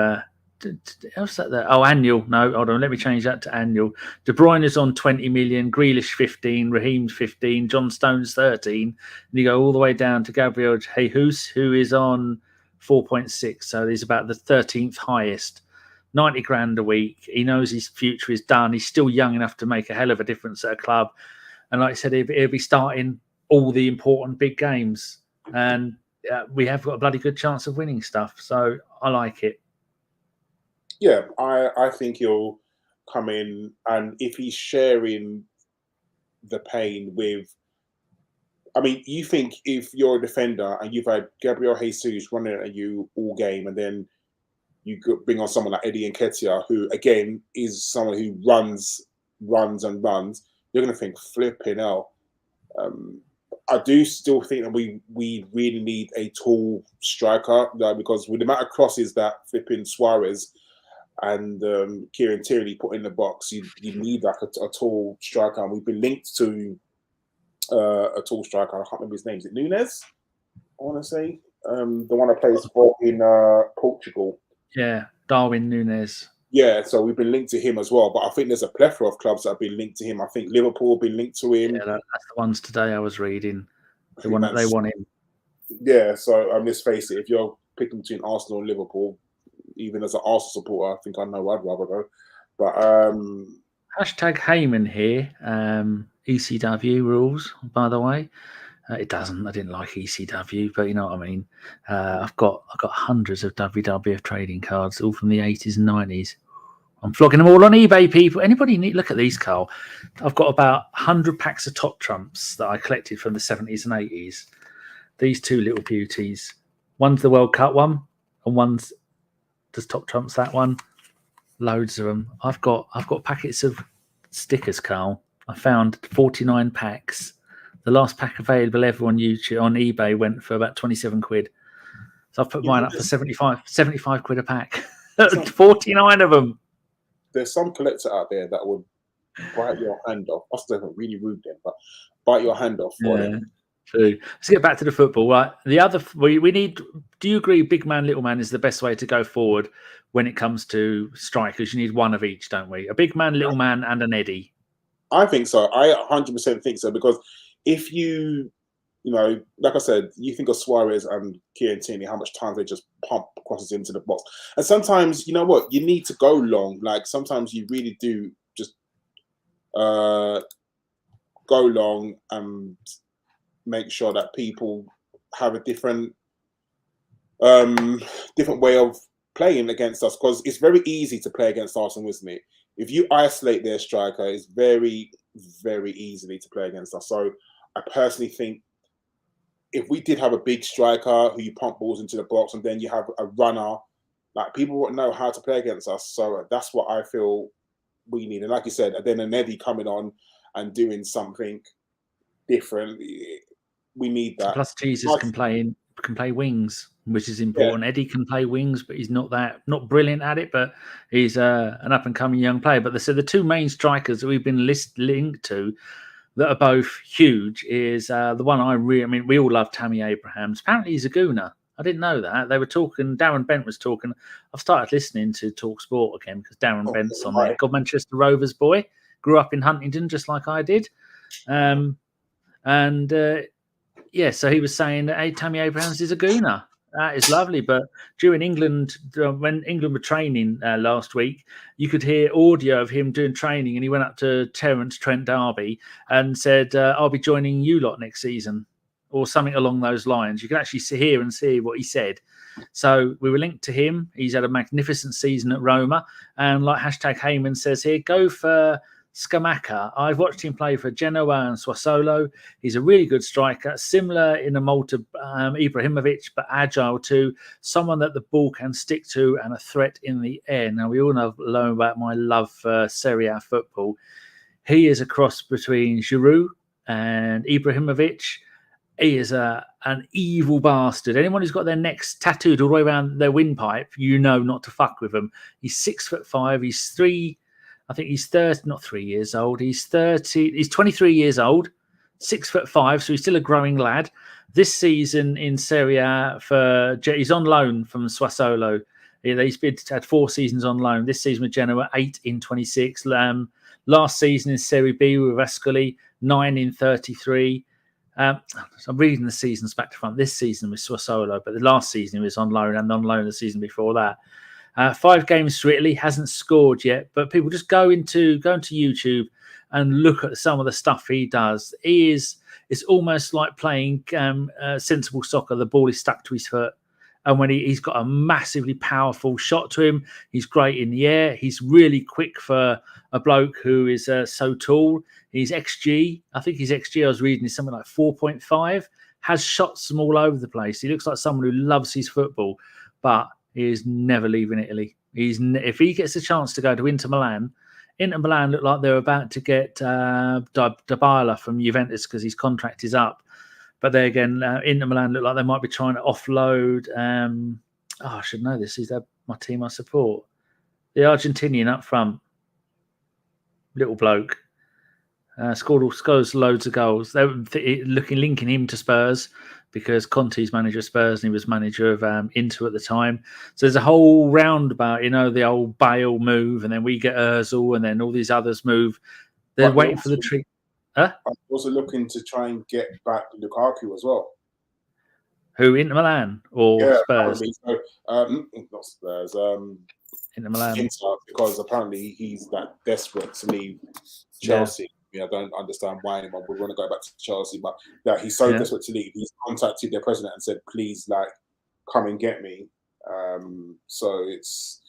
How's that there? Oh, annual. No, hold on. Let me change that to annual. De Bruyne is on 20 million, Grealish 15, Raheem 15, John Stones 13. And you go all the way down to Gabriel Jesus, who is on 4.6. So he's about the 13th highest. 90 grand a week. He knows his future is done. He's still young enough to make a hell of a difference at a club. And like I said, he'll be starting all the important big games. And we have got a bloody good chance of winning stuff. So I like it. Yeah, I think he'll come in, and if he's sharing the pain with, I mean, you think if you're a defender and you've had Gabriel Jesus running at you all game, and then you could bring on someone like Eddie Nketiah, who again is someone who runs, you're going to think, flipping hell. I do still think that we really need a tall striker, because with the amount of crosses that flipping Suarez and Kieran Tierney put in the box, you need like a tall striker. And we've been linked to a tall striker. I can't remember his name. Is it Nunes? I want to say the one that plays for in Portugal. Yeah, Darwin Nunes. Yeah, so we've been linked to him as well. But I think there's a plethora of clubs that have been linked to him. I think Liverpool have been linked to him. Yeah, that's the ones today I was reading. They want him. Yeah, so let's face it, if you're picking between Arsenal and Liverpool, even as an Arsenal supporter, I think I know I'd rather go. But hashtag Heyman here. ECW rules, by the way. It doesn't. I didn't like ECW, but you know what I mean. I've got hundreds of WWF trading cards, all from the 80s and 90s. I'm flogging them all on eBay, people. Anybody need look at these, Karl? I've got about 100 packs of top trumps that I collected from the 70s and 80s. These two little beauties. One's the World Cup one, and one's just top trumps that one. Loads of them. I've got packets of stickers, Karl. I found 49 packs. The last pack available ever on YouTube, on eBay, went for about 27 quid. So I've put mine up for 75 quid a pack. 49 of them. There's some collector out there that would bite your hand off. That's really rude then, but bite your hand off for it. True. Let's get back to the football. Right. The other, we need, do you agree big man, little man is the best way to go forward when it comes to strikers? You need one of each, don't we? A big man, little man, and an Eddie. I think so. I 100% think so, because if you know, like I said, you think of Suarez and Kieran Tierney, how much time they just pump crosses into the box. And sometimes, you know what, you need to go long. Like sometimes you really do just go long and make sure that people have a different way of playing against us, because it's very easy to play against Arsenal, isn't it? If you isolate their striker, it's very, very easily to play against us. So I personally think if we did have a big striker who you pump balls into the box, and then you have a runner, like people wouldn't know how to play against us. So that's what I feel we need. And like you said, then an Eddie coming on and doing something different. We need that. Plus, Jesus can play wings, which is important. Yeah. Eddie can play wings, but he's not brilliant at it. But he's an up and coming young player. But the two main strikers that we've been linked to that are both huge is the one we all love, Tammy Abrahams. Apparently, he's a gooner. I didn't know that. They were talking. Darren Bent was talking. I've started listening to Talk Sport again because Darren Bent's on there. God, Manchester Rovers boy, grew up in Huntingdon just like I did, yeah, so he was saying that Tammy Abrahams is a gooner. That is lovely. But during England, when England were training last week, you could hear audio of him doing training, and he went up to Trent D'Arby and said, I'll be joining you lot next season, or something along those lines. You can actually hear what he said. So we were linked to him. He's had a magnificent season at Roma. And like hashtag Heyman says here, go for Scamacca. I've watched him play for Genoa and Sassuolo. He's a really good striker, similar in a mold to Ibrahimovic, but agile too. Someone that the ball can stick to and a threat in the air. Now, we all know about my love for Serie A football. He is a cross between Giroud and Ibrahimovic. He is an evil bastard. Anyone who's got their necks tattooed all the way around their windpipe, you know not to fuck with him. He's 6'5". He's 23 years old. He's 23 years old, 6'5", so he's still a growing lad. This season in Serie A he's on loan from Sassuolo. He's had 4 seasons on loan. This season with Genoa, 8 in 26. Last season in Serie B with Ascoli, 9 in 33. So I'm reading the seasons back to front. This season with Sassuolo, but the last season he was on loan, and on loan the season before that. 5 games for Italy, hasn't scored yet, but people just go into YouTube and look at some of the stuff he does. It's almost like playing sensible soccer. The ball is stuck to his foot, and when he's got a massively powerful shot to him, he's great in the air. He's really quick for a bloke who is so tall. His XG, I think his XG I was reading is something like 4.5. Has shots from all over the place. He looks like someone who loves his football, but he is never leaving Italy. If he gets a chance to go to Inter Milan look like they're about to get Dybala from Juventus because his contract is up. But there again, Inter Milan look like they might be trying to offload. I should know this. Is that my team I support? The Argentinian up front, little bloke, scores loads of goals. They were linking him to Spurs because Conte's manager of Spurs and he was manager of Inter at the time. So there's a whole roundabout, the old Bale move, and then we get Ozil, and then all these others move. They're waiting for the treat. Huh? I'm also looking to try and get back Lukaku as well. Who, Inter Milan or Spurs? So, not Spurs. Inter Milan. Because apparently he's that desperate to leave Chelsea. Yeah. I don't understand why anyone would want to go back to Chelsea, but that he's so desperate to leave. He's contacted their president and said, "Please, come and get me." So it's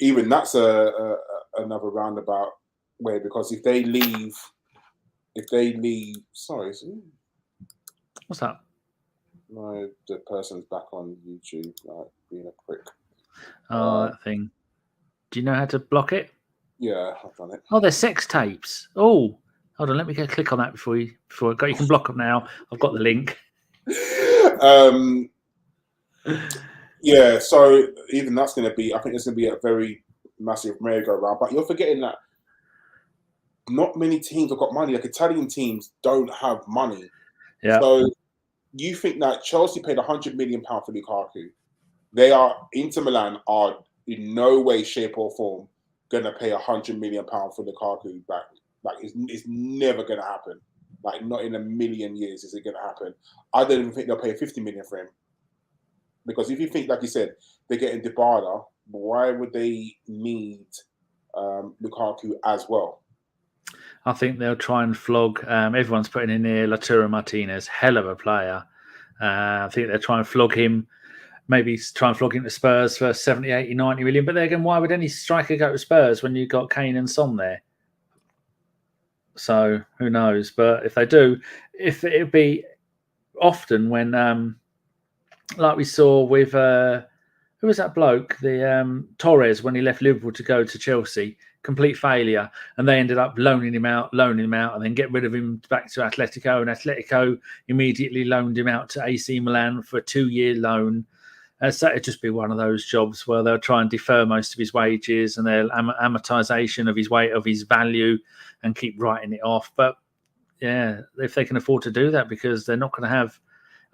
even that's another roundabout way, because if they leave, sorry, what's that? No, the person's back on YouTube, being a prick. Oh, that thing. Do you know how to block it? Yeah, I've done it. Oh, they're sex tapes. Oh, hold on. Let me go click on that before you can block them now. I've got the link. Yeah, so even that's going to be, I think it's going to be a very massive merry-go-round. But you're forgetting that not many teams have got money. Like Italian teams don't have money. Yeah. So you think that Chelsea paid £100 million for Lukaku? Inter Milan are in no way, shape, or form going to pay £100 million for Lukaku back. It's never going to happen. Not in a million years is it going to happen. I don't even think they'll pay $50 million for him. Because if you think, like you said, they're getting Dybala, why would they need Lukaku as well? I think they'll try and flog. Everyone's putting in here Lautaro Martinez, hell of a player. I think they'll try and flog him. Maybe try and flog him to Spurs for 70, 80, 90 million. But then again, why would any striker go to Spurs when you've got Kane and Son there? So who knows? But if they do, it'll be often when, like we saw with who was that bloke? The Torres, when he left Liverpool to go to Chelsea, complete failure, and they ended up loaning him out, and then get rid of him back to Atletico, and Atletico immediately loaned him out to AC Milan for a 2-year loan. So it'd just be one of those jobs where they'll try and defer most of his wages and their amortization of his value and keep writing it off. But yeah, if they can afford to do that, because they're not going to have,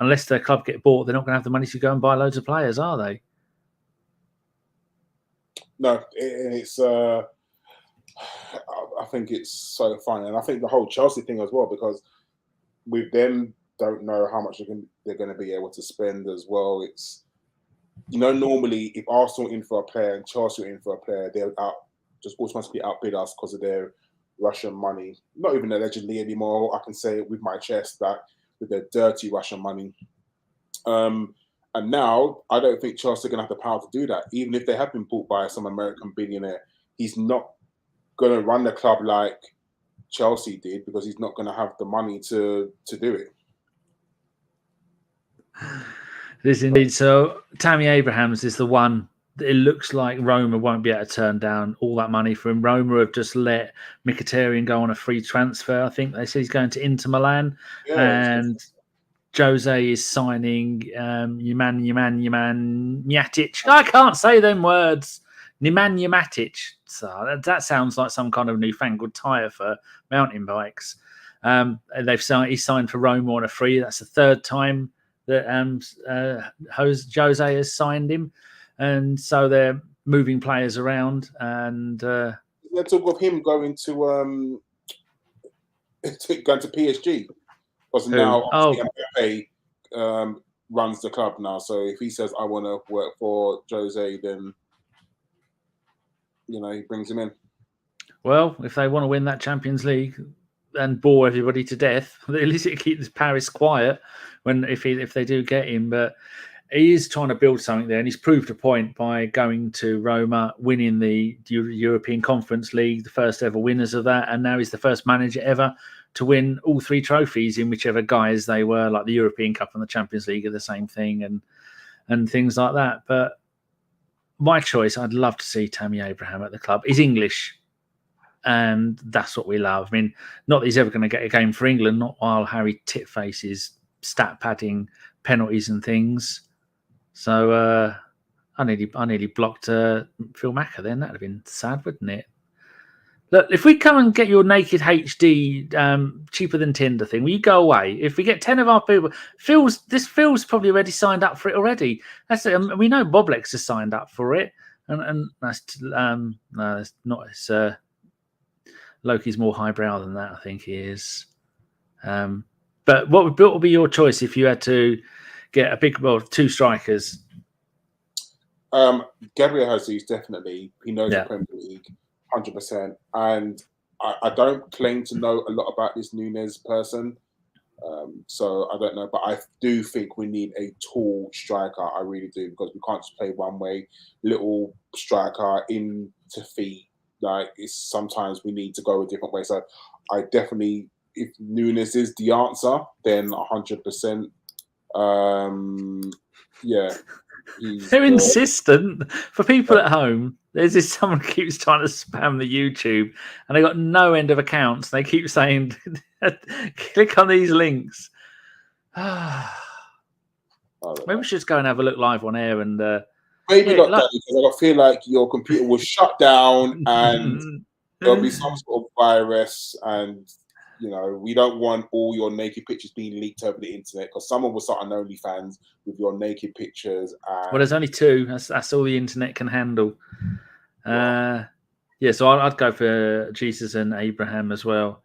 unless their club get bought, they're not going to have the money to go and buy loads of players, are they? No, it's. I think it's so funny, and I think the whole Chelsea thing as well, because with them, don't know how much they're going to be able to spend as well. It's, normally if Arsenal in for a player and Chelsea are in for a player, they'll just automatically outbid us because of their Russian money. Not even allegedly anymore. I can say it with my chest that with their dirty Russian money. And now I don't think Chelsea are going to have the power to do that. Even if they have been bought by some American billionaire, he's not going to run the club like Chelsea did, because he's not going to have the money to do it. It is indeed. So Tammy Abrahams is the one that it looks like Roma won't be able to turn down all that money for him. Roma have just let Nketiah go on a free transfer. I think they said he's going to Inter Milan, and Jose is signing Nemanja Matic. I can't say them words. Nemanja Matic. So that sounds like some kind of newfangled tyre for mountain bikes. He's signed for Roma on a free. That's the third time that Jose has signed him, and so they're moving players around. And they talk of him going to PSG, because now Pepe runs the club now. So if he says I want to work for Jose, then he brings him in. Well, if they want to win that Champions League and bore everybody to death, at least it keeps Paris quiet if they do get him. But he is trying to build something there, and he's proved a point by going to Roma, winning the European Conference League, the first ever winners of that, and now he's the first manager ever to win all 3 trophies in whichever guise they were, like the European Cup and the Champions League are the same thing, and things like that. But my choice, I'd love to see Tammy Abraham at the club. He's English. And that's what we love. I mean, not that he's ever going to get a game for England, not while Harry Titface is stat padding penalties and things. So I nearly blocked Phil Macker then. That'd have been sad, wouldn't it? Look, if we come and get your naked HD cheaper than Tinder thing, will you go away? If we get 10 of our people, Phil's probably already signed up for it already. That's it. We know Boblex has signed up for it, and that's no, it's not. It's Loki's more highbrow than that. I think he is. But what would be your choice if you had to get a big, well, 2 strikers? Gabriel Jesus, definitely. He knows the Premier League, 100%. And I don't claim to know a lot about this Nunes person. So I don't know. But I do think we need a tall striker. I really do, because we can't just play one way. Little striker into feet. Like, sometimes we need to go a different way. So I definitely, if Nunes is the answer, then 100%. Yeah. They're insistent. For people at home, there's this someone keeps trying to spam the YouTube, and they got no end of accounts. They keep saying, click on these links. Maybe we should just go and have a look live on air and maybe not, Danny, because I feel like your computer will shut down and there'll be some sort of virus, and we don't want all your naked pictures being leaked over the internet, because someone will start an OnlyFans with your naked pictures. Well, there's only 2. That's all the internet can handle. So I'd go for Jesus and Abraham as well.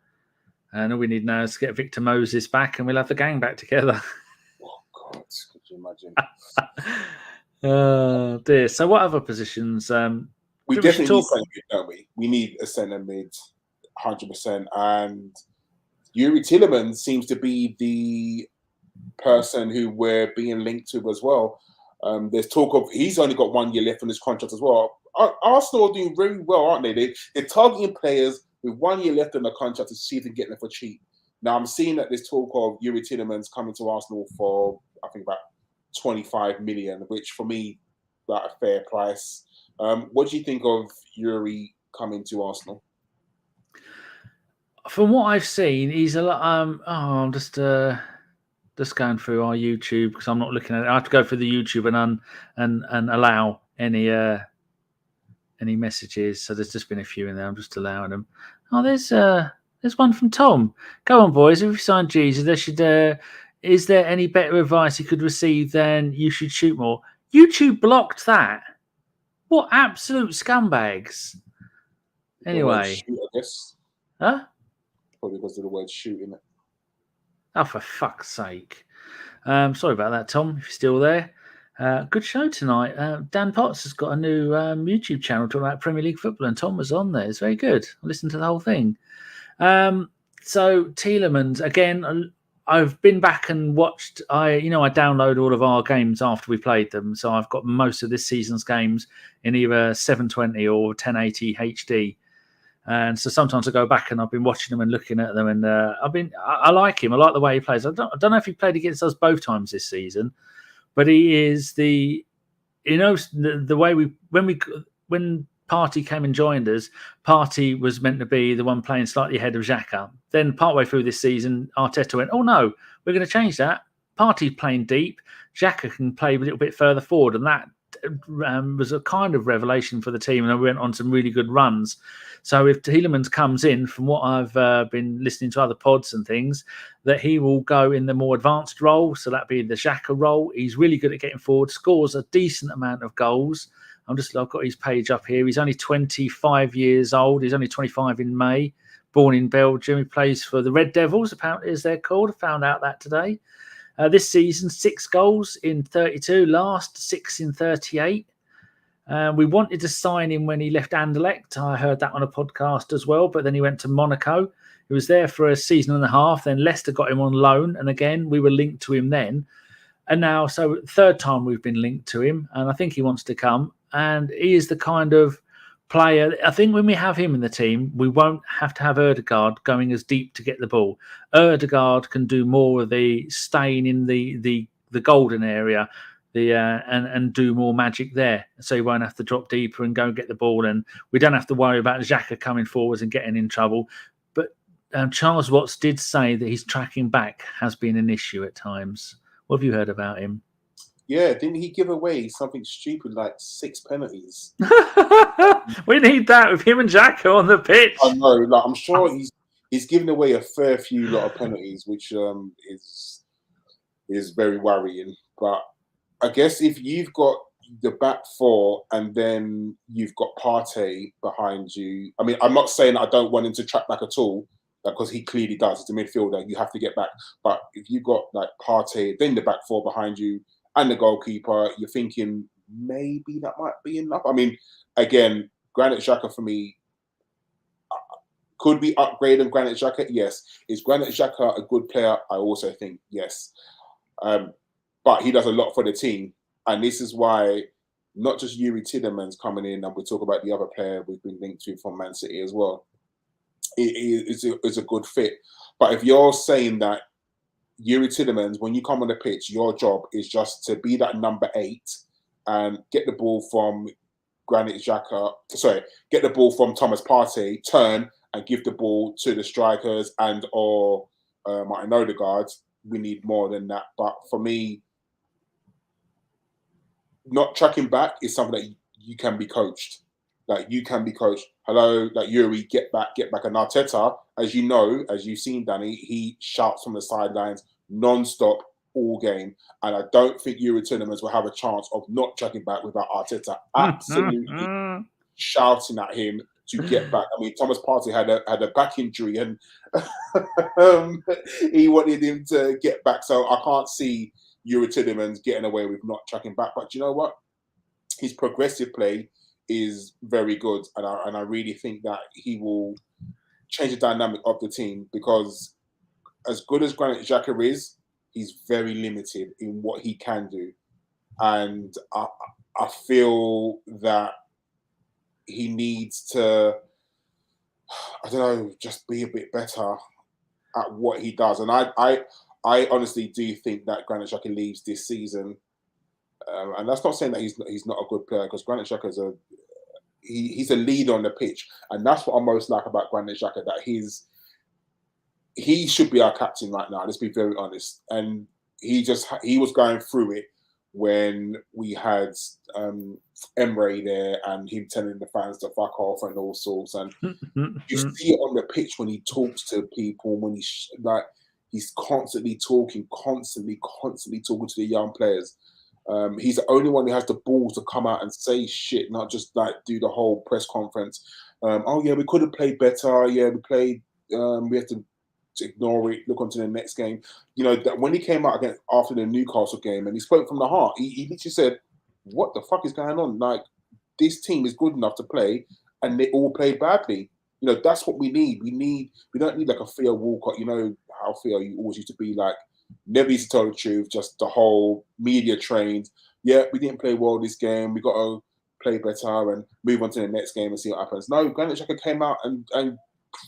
And all we need now is to get Victor Moses back, and we'll have the gang back together. Oh God, could you imagine? Oh dear. So what other positions? We definitely need centre mid, don't we? We need a centre mid, 100%. And Yuri Tielemans seems to be the person who we're being linked to as well. There's talk of he's only got 1 year left on his contract as well. Arsenal are doing very well, aren't they? They're targeting players with 1 year left on the contract to see if they can get them for cheap. Now, I'm seeing that there's talk of Yuri Tielemans coming to Arsenal for, I think, about 25 million, which for me, like a fair price. What do you think of Yuri coming to Arsenal? From what I've seen, he's a lot. I'm just going through our YouTube, because I'm not looking at it. I have to go through the YouTube and allow any messages. So there's just been a few in there. I'm just allowing them. Oh, there's one from Tom. Go on, boys. If you signed Jesus, there should. Is there any better advice he could receive than you should shoot more? YouTube blocked that. What absolute scumbags! Anyway, shoot, I guess. Huh? Probably because of the word shoot in it. Oh, for fuck's sake. Sorry about that, Tom, if you're still there. Good show tonight. Dan Potts has got a new YouTube channel talking about Premier League football, and Tom was on there. It's very good. I listened to the whole thing. So Tielemans, again, I've been back and watched. I download all of our games after we played them. So I've got most of this season's games in either 720 or 1080 HD. And so sometimes I go back and I've been watching them and looking at them, and I like him. I like the way he plays. I don't know if he played against us both times this season, but he is the way when Partey came and joined us, Partey was meant to be the one playing slightly ahead of Xhaka. Then partway through this season, Arteta went, "Oh no, we're going to change that. Partey's playing deep. Xhaka can play a little bit further forward," and that was a kind of revelation for the team, and we went on some really good runs. So if Tielemans comes in, from what I've been listening to other pods and things, that he will go in the more advanced role. So that'd be the Xhaka role. He's really good at getting forward, scores a decent amount of goals. I've got his page up here. He's only 25 years old. He's only 25 in May. Born in Belgium. He plays for the Red Devils, apparently, as they're called. I found out that today. This season, 6 goals in 32. Last, 6 in 38. We wanted to sign him when he left Anderlecht. I heard that on a podcast as well, but then he went to Monaco. He was there for a season and a half. Then Leicester got him on loan. And again, we were linked to him then. And now, so third time we've been linked to him. And I think he wants to come. And he is the kind of player, I think when we have him in the team, we won't have to have Ødegaard going as deep to get the ball. Ødegaard can do more of the staying in the golden area, and do more magic there, so he won't have to drop deeper and go get the ball, and we don't have to worry about Xhaka coming forwards and getting in trouble. But Charles Watts did say that his tracking back has been an issue at times. What have you heard about him? Yeah, didn't he give away something stupid like 6 penalties? We need that with him and Xhaka on the pitch. I know, like I'm sure he's given away a fair few lot of penalties, which is very worrying. But I guess if you've got the back four and then you've got Partey behind you, I mean, I'm not saying I don't want him to track back at all, because he clearly does. It's a midfielder, you have to get back. But if you've got like Partey, then the back four behind you, and the goalkeeper, you're thinking maybe that might be enough. I mean, again, Granit Xhaka for me, could we upgrade on Granit Xhaka? Yes. Is Granit Xhaka a good player? I also think yes. But he does a lot for the team. And this is why not just Yuri Tielemans coming in, and we talk about the other player we've been linked to from Man City as well. It's a good fit. But if you're saying that Yuri Tielemans, when you come on the pitch, your job is just to be that number 8 and get the ball from get the ball from Thomas Partey, turn and give the ball to the strikers or Martin Odegaard. We need more than that. But for me, not tracking back is something that you can be coached. Like, you can be coached. Hello, like Yuri, get back. And Arteta, as you know, as you've seen, Danny, he shouts from the sidelines non-stop all game. And I don't think Yuri Tielemans will have a chance of not tracking back without Arteta absolutely shouting at him to get back. I mean, Thomas Partey had a back injury and he wanted him to get back. So I can't see Yuri Tielemans getting away with not tracking back. But you know what? His progressive play is very good, and I really think that he will change the dynamic of the team, because as good as Granit Xhaka is, he's very limited in what he can do, and I feel that he needs to, I don't know, just be a bit better at what he does. And I honestly do think that Granit Xhaka leaves this season. And that's not saying that he's not a good player, because Granit Xhaka is he's a leader on the pitch, and that's what I most like about Granit Xhaka. That he should be our captain right now. Let's be very honest. And he was going through it when we had Emre there, and him telling the fans to fuck off and all sorts. And you see it on the pitch when he talks to people, when he's constantly talking to the young players. He's the only one who has the balls to come out and say shit, not just like do the whole press conference. Oh yeah, we could have played better. Yeah, we played. We have to ignore it. Look on to the next game. You know, that when he came out again after the Newcastle game and he spoke from the heart, he literally said, "What the fuck is going on? Like, this team is good enough to play, and they all played badly. You know, that's what we need. We don't need like a Theo Walcott. You know how Theo you always used to be like." Never used to tell the truth, just the whole media trained. Yeah, we didn't play well this game. We got to play better and move on to the next game and see what happens. No, Granit Xhaka came out and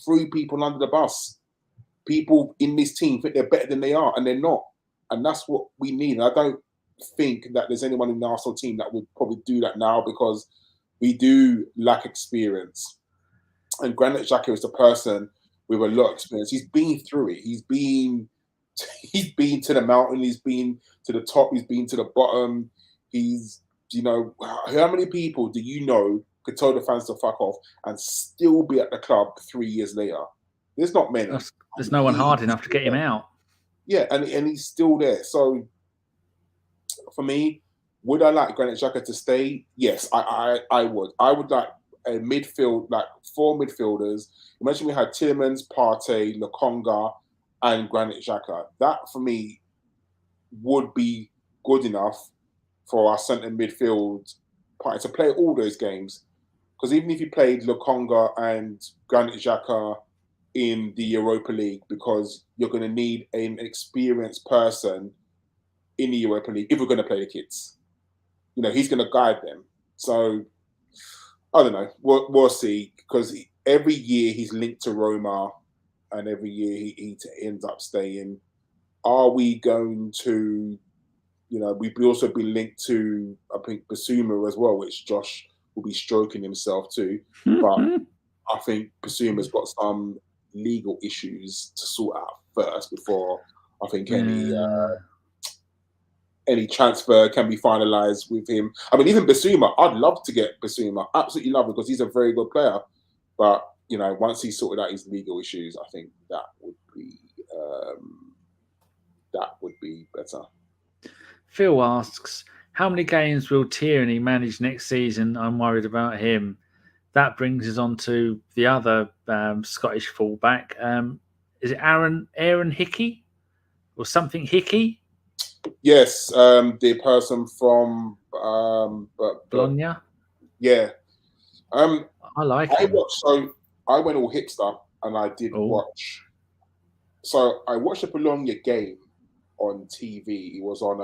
threw people under the bus. People in this team think they're better than they are, and they're not. And that's what we need. And I don't think that there's anyone in the Arsenal team that would probably do that now, because we do lack experience. And Granit Xhaka is the person with a lot of experience. He's been through it. He's been to the mountain, he's been to the top, he's been to the bottom. He's, you know, how many people do you know could tell the fans to fuck off and still be at the club 3 years later? There's not many. There's no one hard enough to get him out. Yeah, and he's still there. So for me, would I like Granit Xhaka to stay? Yes, I would. I would like a midfield, like 4 midfielders. Imagine we had Tielemans, Partey, Lokonga, and Granit Xhaka. That for me would be good enough for our centre midfield party to play all those games. Because even if you played Lokonga and Granit Xhaka in the Europa League, because you're going to need an experienced person in the Europa League if we're going to play the kids. You know, he's going to guide them. So I don't know. We'll see. Because every year he's linked to Roma, and every year he ends up staying. Are we going to we've also been linked to, I think, Basuma as well, which Josh will be stroking himself to. But I think Basuma's got some legal issues to sort out first before I think any transfer can be finalised with him. I mean, even Basuma, I'd love to get Basuma. Absolutely love him because he's a very good player. But, once he's sorted out his legal issues, I think that would be better. Phil asks, how many games will Tierney manage next season? I'm worried about him. That brings us on to the other Scottish fullback. Is it Aaron Hickey or something Hickey? Yes, the person from Bologna. Yeah, I like him. I went all hipster and I did watch. So I watched the Bologna game on TV. It was on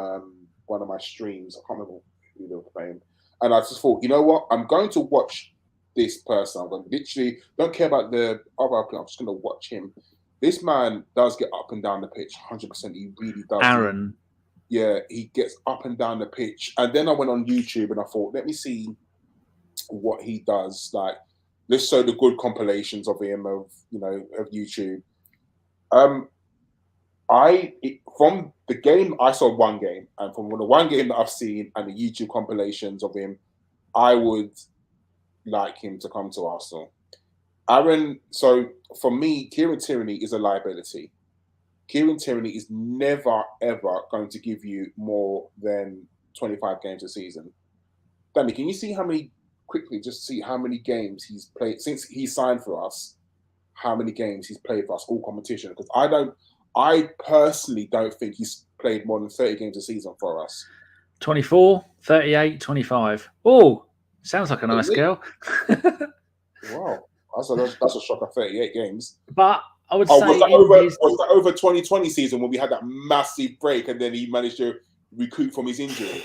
one of my streams. I can't remember who they were playing, and I just thought, you know what? I'm going to watch this person. I'm going to literally don't care about the other player. I'm just going to watch him. This man does get up and down the pitch, 100%. He really does. Aaron. Yeah, he gets up and down the pitch. And then I went on YouTube and I thought, let me see what he does. Like, let's show the good compilations of him of YouTube. From the game, I saw one game, and from the one game that I've seen and the YouTube compilations of him, I would like him to come to Arsenal. Aaron, so for me, Kieran Tierney is a liability. Kieran Tierney is never, ever going to give you more than 25 games a season. Danny, can you see how many games he's played since he signed for us, how many games he's played for us, all competition? Because I personally don't think he's played more than 30 games a season for us. 24, 38, 25. Oh, sounds like a nice girl. Wow. That's a shocker, 38 games. But I would say... Was that over 2020 season when we had that massive break and then he managed to recoup from his injury?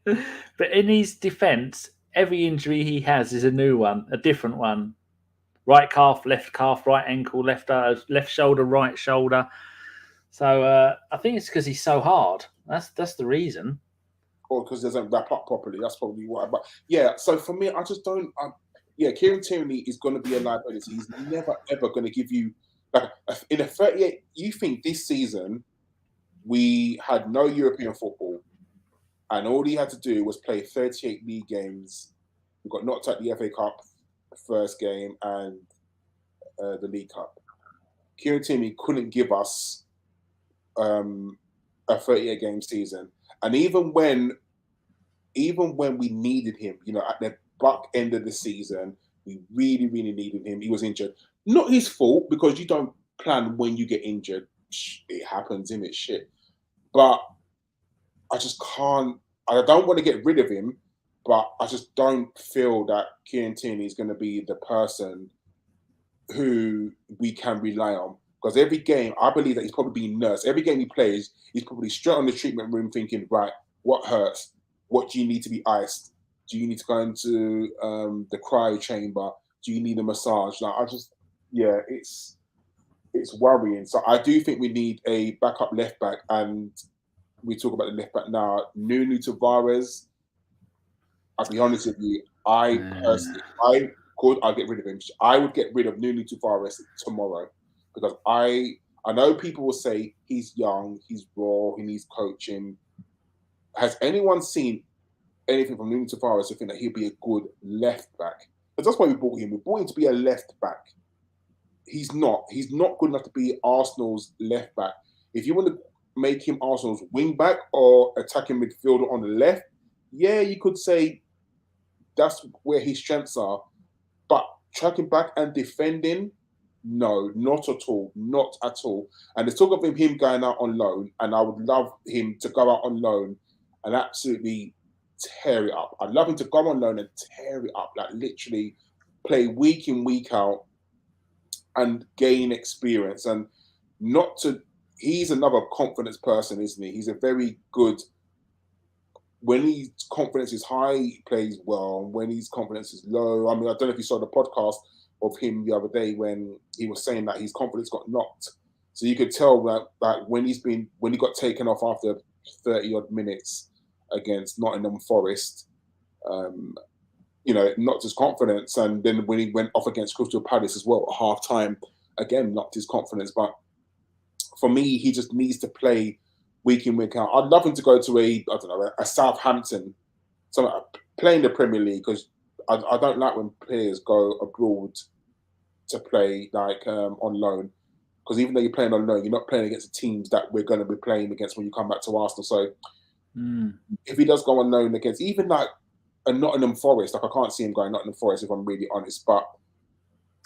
But in his defence, every injury he has is a new one, a different one. Right calf, right ankle, left shoulder, right shoulder. So I think it's because he's so hard. That's the reason. Or because he doesn't wrap up properly. That's probably why. But yeah, so for me, I just don't... Kieran Tierney is going to be a liability. He's never, ever going to give you... in a 38... You think this season, we had no European football, and all he had to do was play 38 league games. We got knocked out the FA Cup first game and the League Cup. Kieran Tierney couldn't give us a 38-game season. And even when we needed him, at the back end of the season, we really, really needed him. He was injured. Not his fault, because you don't plan when you get injured. It happens, innit? Shit. But I just can't... I don't want to get rid of him, but I just don't feel that Kieran Tierney is going to be the person who we can rely on. Because every game, I believe that he's probably being nursed. Every game he plays, he's probably straight on the treatment room thinking, right, what hurts? What do you need to be iced? Do you need to go into the cryo chamber? Do you need a massage? It's worrying. So I do think we need a backup left back, and we talk about the left back now. Nuno Tavares. I'll be honest with you. I'll get rid of him. I would get rid of Nuno Tavares tomorrow, because I know people will say he's young, he's raw, he needs coaching. Has anyone seen anything from Nuno Tavares to think that he'll be a good left back? Because that's why we bought him. We bought him to be a left back. He's not. He's not good enough to be Arsenal's left back. If you want to make him Arsenal's wing back or attacking midfielder on the left, yeah, you could say that's where his strengths are. But tracking back and defending, no, not at all. Not at all. And there's talk of him going out on loan, and I would love him to go out on loan and absolutely tear it up. I'd love him to go on loan and tear it up, like literally play week in, week out and gain experience. And he's another confidence person, isn't he? He's a very good... When his confidence is high, he plays well. When his confidence is low, I mean, I don't know if you saw the podcast of him the other day when he was saying that his confidence got knocked. So you could tell that when he got taken off after 30 odd minutes against Nottingham Forest, knocked his confidence. And then when he went off against Crystal Palace as well at half time, again, knocked his confidence. But for me, he just needs to play week in, week out. I'd love him to go to a Southampton, play in the Premier League, because I don't like when players go abroad to play on loan. Because even though you're playing on loan, you're not playing against the teams that we're going to be playing against when you come back to Arsenal. So if he does go on loan against even a Nottingham Forest, I can't see him going Nottingham Forest if I'm really honest. But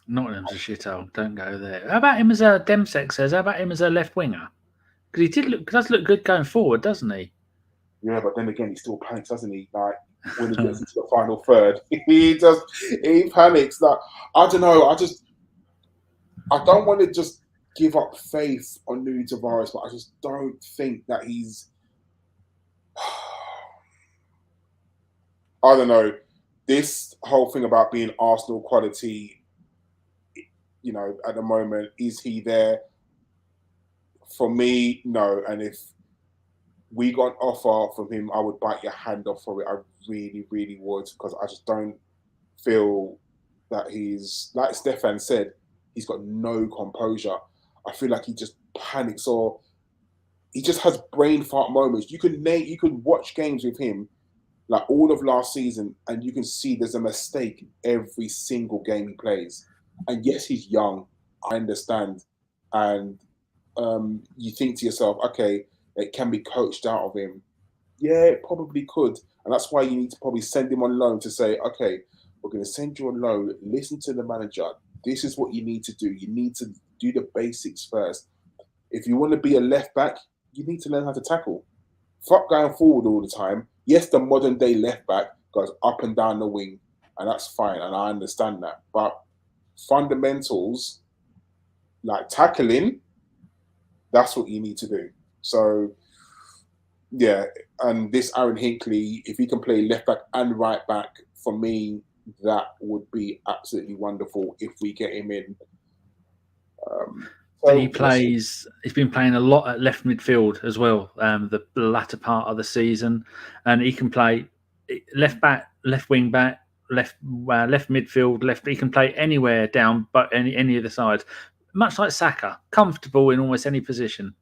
Nottingham's a shithole. Don't go there. How about him as a Demsek says? How about him as a left winger? Because he does look good going forward, doesn't he? Yeah, but then again, he still panics, doesn't he? When he gets into the final third, he panics. I don't know. I don't want to just give up faith on Nuno Tavares, but I just don't think that he's. I don't know. This whole thing about being Arsenal quality, at the moment, is he there? For me, no. And if we got an offer from him, I would bite your hand off for it. I really, really would, because I just don't feel that he's, like Stefan said, he's got no composure. I feel like he just panics, or he just has brain fart moments. You could watch games with him, like all of last season, and you can see there's a mistake every single game he plays. And yes, he's young, I understand. And you think to yourself, okay, it can be coached out of him. Yeah, it probably could. And that's why you need to probably send him on loan to say, okay, we're going to send you on loan. Listen to the manager. This is what you need to do. You need to do the basics first. If you want to be a left back, you need to learn how to tackle. Fuck going forward all the time. Yes, the modern day left back goes up and down the wing, and that's fine, and I understand that. But fundamentals, like tackling, that's what you need to do. So, yeah, and this Aaron Hinckley, if he can play left back and right back, for me, that would be absolutely wonderful if we get him in. And he's been playing a lot at left midfield as well, the latter part of the season. And he can play left back, left wing back, left midfield, he can play anywhere down, but any of the sides. Much like Saka, comfortable in almost any position,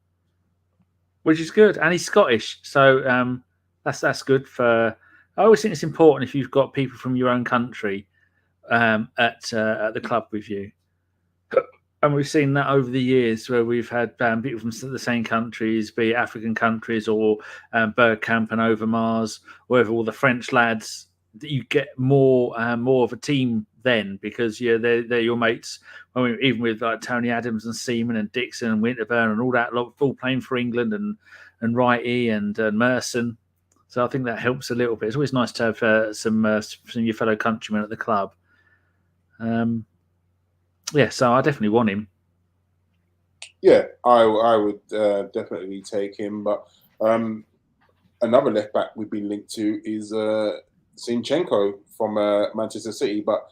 which is good. And he's Scottish, so that's good for. I always think it's important if you've got people from your own country at the club with you. And we've seen that over the years where we've had people from the same countries, be it African countries or Bergkamp and Overmars, wherever, all the French lads, that you get more of a team then, because they're your mates. Even with like Tony Adams and Seaman and Dixon and Winterburn and all that lot, all playing for England and Wrighty and Merson. So I think that helps a little bit. It's always nice to have some of your fellow countrymen at the club. Yeah, so I definitely want him. Yeah, I would definitely take him. But another left back we've been linked to is Zinchenko from Manchester City. But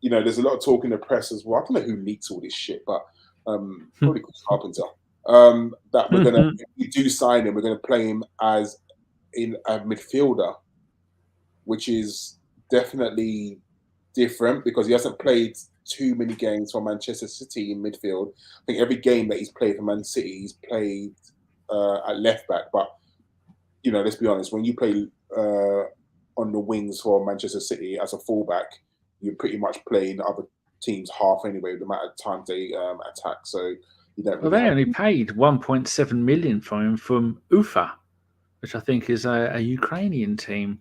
there's a lot of talk in the press as well. I don't know who leaks all this shit, but probably Carpenter. That we're gonna, if we do sign him, we're gonna play him as in a midfielder, which is definitely different because he hasn't played too many games for Manchester City in midfield. I think every game that he's played for Man City, he's played at left back. But let's be honest, when you play on the wings for Manchester City as a fullback, you're pretty much playing the other team's half anyway, the amount of times they attack. So you don't. Well, they only paid 1.7 million for him from Ufa, which I think is a Ukrainian team.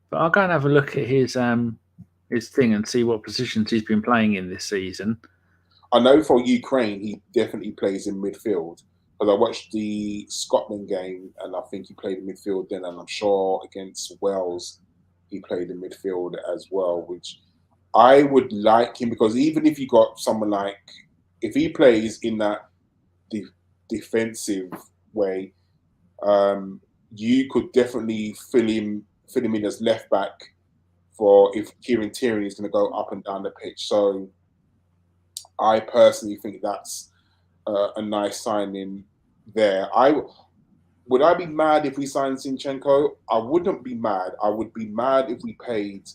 But I'll go and have a look at his thing and see what positions he's been playing in this season. I know for Ukraine, he definitely plays in midfield. Because I watched the Scotland game, and I think he played in midfield then, and I'm sure against Wales, he played in midfield as well, which I would like him, because even if you got someone like, if he plays in that defensive way, you could definitely fill him in as left back for if Kieran Tierney is going to go up and down the pitch. So I personally think that's a nice signing there. would I be mad if we signed Zinchenko? I wouldn't be mad. I would be mad if we paid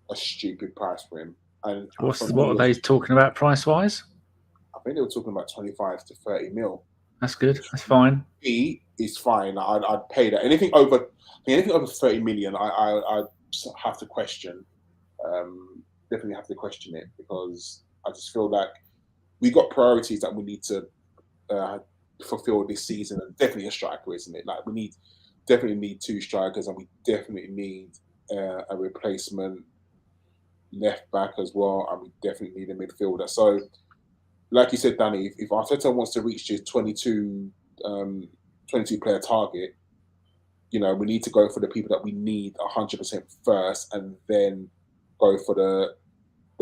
a stupid price for him. And what are they talking about price-wise? I think they were talking about 25 to 30 mil. That's good. That's fine. He is fine. I'd pay that. Anything over 30 million, I have to question. Definitely have to question it, because I just feel like we got priorities that we need to fulfill this season, and definitely a striker, isn't it? Like, definitely need 2 strikers, and we definitely need a replacement left back as well, and we definitely need a midfielder. So, like you said, Danny, if Arteta wants to reach his 22 player target, we need to go for the people that we need 100% first, and then go for the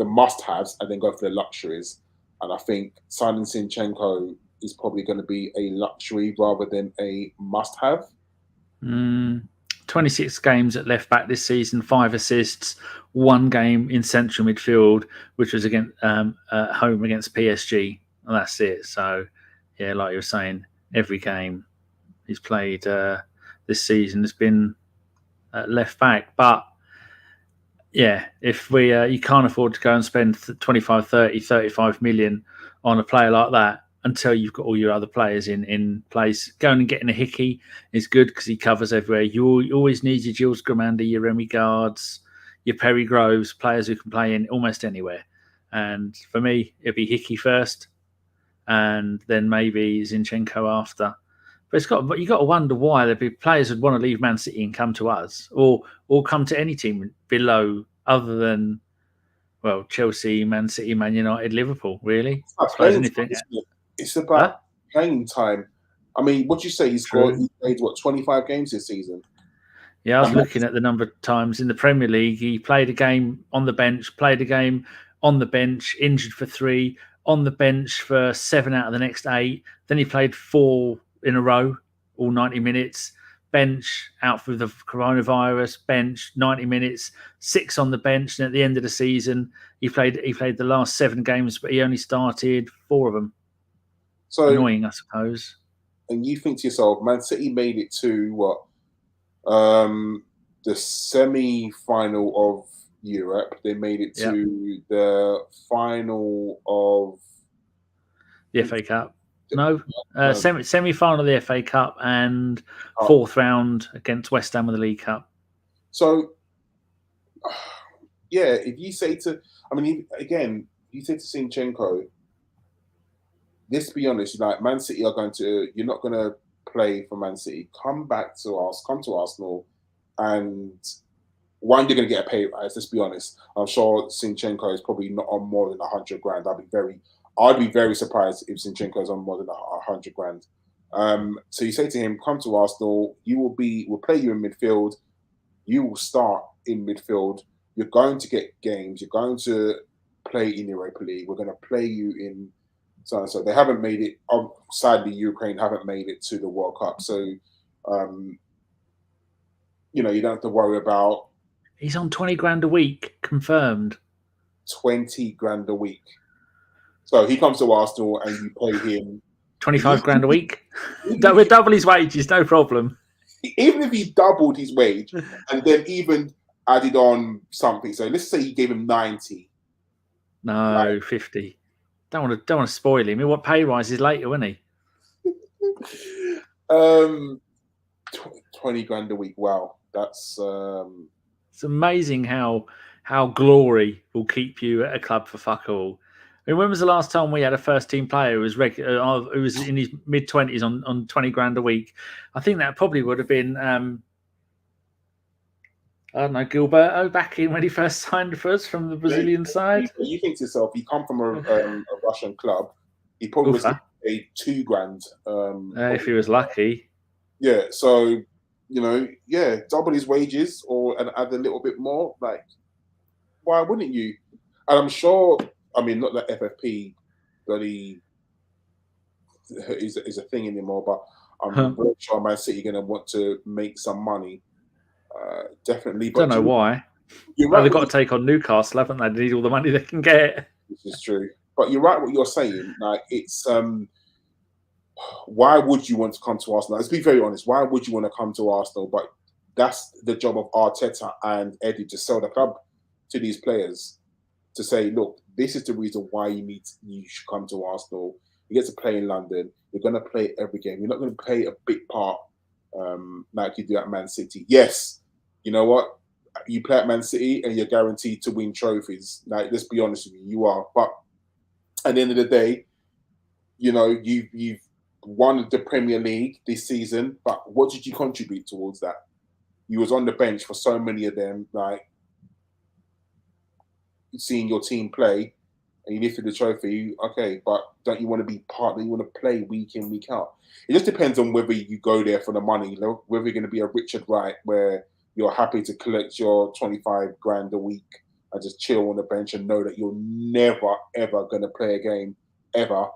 must-haves, and then go for the luxuries. And I think signing Zinchenko is probably going to be a luxury rather than a must-have. 26 games at left back this season, 5 assists, 1 game in central midfield, which was against at home against PSG, and that's it. So, yeah, like you were saying, every game he's played this season has been at left back. But yeah, if you can't afford to go and spend 25, 30, 35 million on a player like that until you've got all your other players in place. Going and getting a Hickey is good because he covers everywhere. You always need your Jules Gramanda, your Remy Gards, your Perry Groves, players who can play in almost anywhere. And for me, it'd be Hickey first, and then maybe Zinchenko after. But you got to wonder why there'd be players who'd want to leave Man City and come to us, or come to any team below, other than Chelsea, Man City, Man United, Liverpool. Really, it's about playing time. I mean, what do you say? He played 25 games this season? Yeah, I was looking at the number of times in the Premier League. He played a game on the bench, played a game on the bench, injured for 3, on the bench for 7 out of the next 8. Then he played 4 in a row, all 90 minutes. Bench, out for the coronavirus, bench, 90 minutes, 6 on the bench. And at the end of the season, he played the last 7 games, but he only started 4 of them. So annoying, I suppose. And you think to yourself, Man City made it to the semi-final of Europe. They made it to the final of the FA Cup. No, semi-final of the FA Cup and 4th round against West Ham of the League Cup. So, yeah, if you say to Zinchenko, let's be honest, like, Man City you're not going to play for Man City. Come to Arsenal, and one, you're going to get a pay rise. Let's be honest. I'm sure Zinchenko is probably not on more than 100 grand. I'd be very surprised if Zinchenko is on more than 100 grand. So you say to him, come to Arsenal, we'll play you in midfield. You will start in midfield. You're going to get games. You're going to play in Europa League. We're going to play you in so they haven't made it. Sadly, Ukraine haven't made it to the World Cup. So, you don't have to worry about. He's on 20 grand a week, confirmed. 20 grand a week. So he comes to Arsenal and you pay him 25 grand a week. With double his wages, no problem. Even if he doubled his wage and then even added on something. So let's say you gave him 90. No, 50. Don't want to spoil him. What pay rise is later, won't he? 20 grand a week. Wow, that's. It's amazing how glory will keep you at a club for fuck all. I mean, when was the last time we had a first team player who was in his mid-20s on 20 grand a week? I think that probably would have been I don't know, Gilberto back in when he first signed for us from the Brazilian side. You think to yourself, you come from a Russian club, he probably was paid 2 grand. If he was lucky. Yeah, so, double his wages and add a little bit more. Like, why wouldn't you? And I'm sure, not that FFP bloody is a thing anymore, but I'm very sure Man City are going to want to make some money. Definitely. But don't know why. They've got to take on Newcastle, haven't they? They need all the money they can get. This is true. But you're right what you're saying. Like, it's why would you want to come to Arsenal? Let's be very honest. Why would you want to come to Arsenal? But that's the job of Arteta and Eddie, to sell the club to these players, to say, look, this is the reason why you should come to Arsenal. You get to play in London. You're going to play every game. You're not going to play a big part like you do at Man City. Yes, you know what? You play at Man City and you're guaranteed to win trophies. Like, let's be honest with you, you are. But at the end of the day, you know, you've won the Premier League this season, but what did you contribute towards that? You was on the bench for so many of them, like seeing your team play, and you lifted the trophy. Okay, but don't you want to be part? You want to play week in, week out. It just depends on whether you go there for the money. You know, whether you're going to be a Richard Wright, where you're happy to collect your 25 grand a week and just chill on the bench and know that you're never ever going to play a game ever,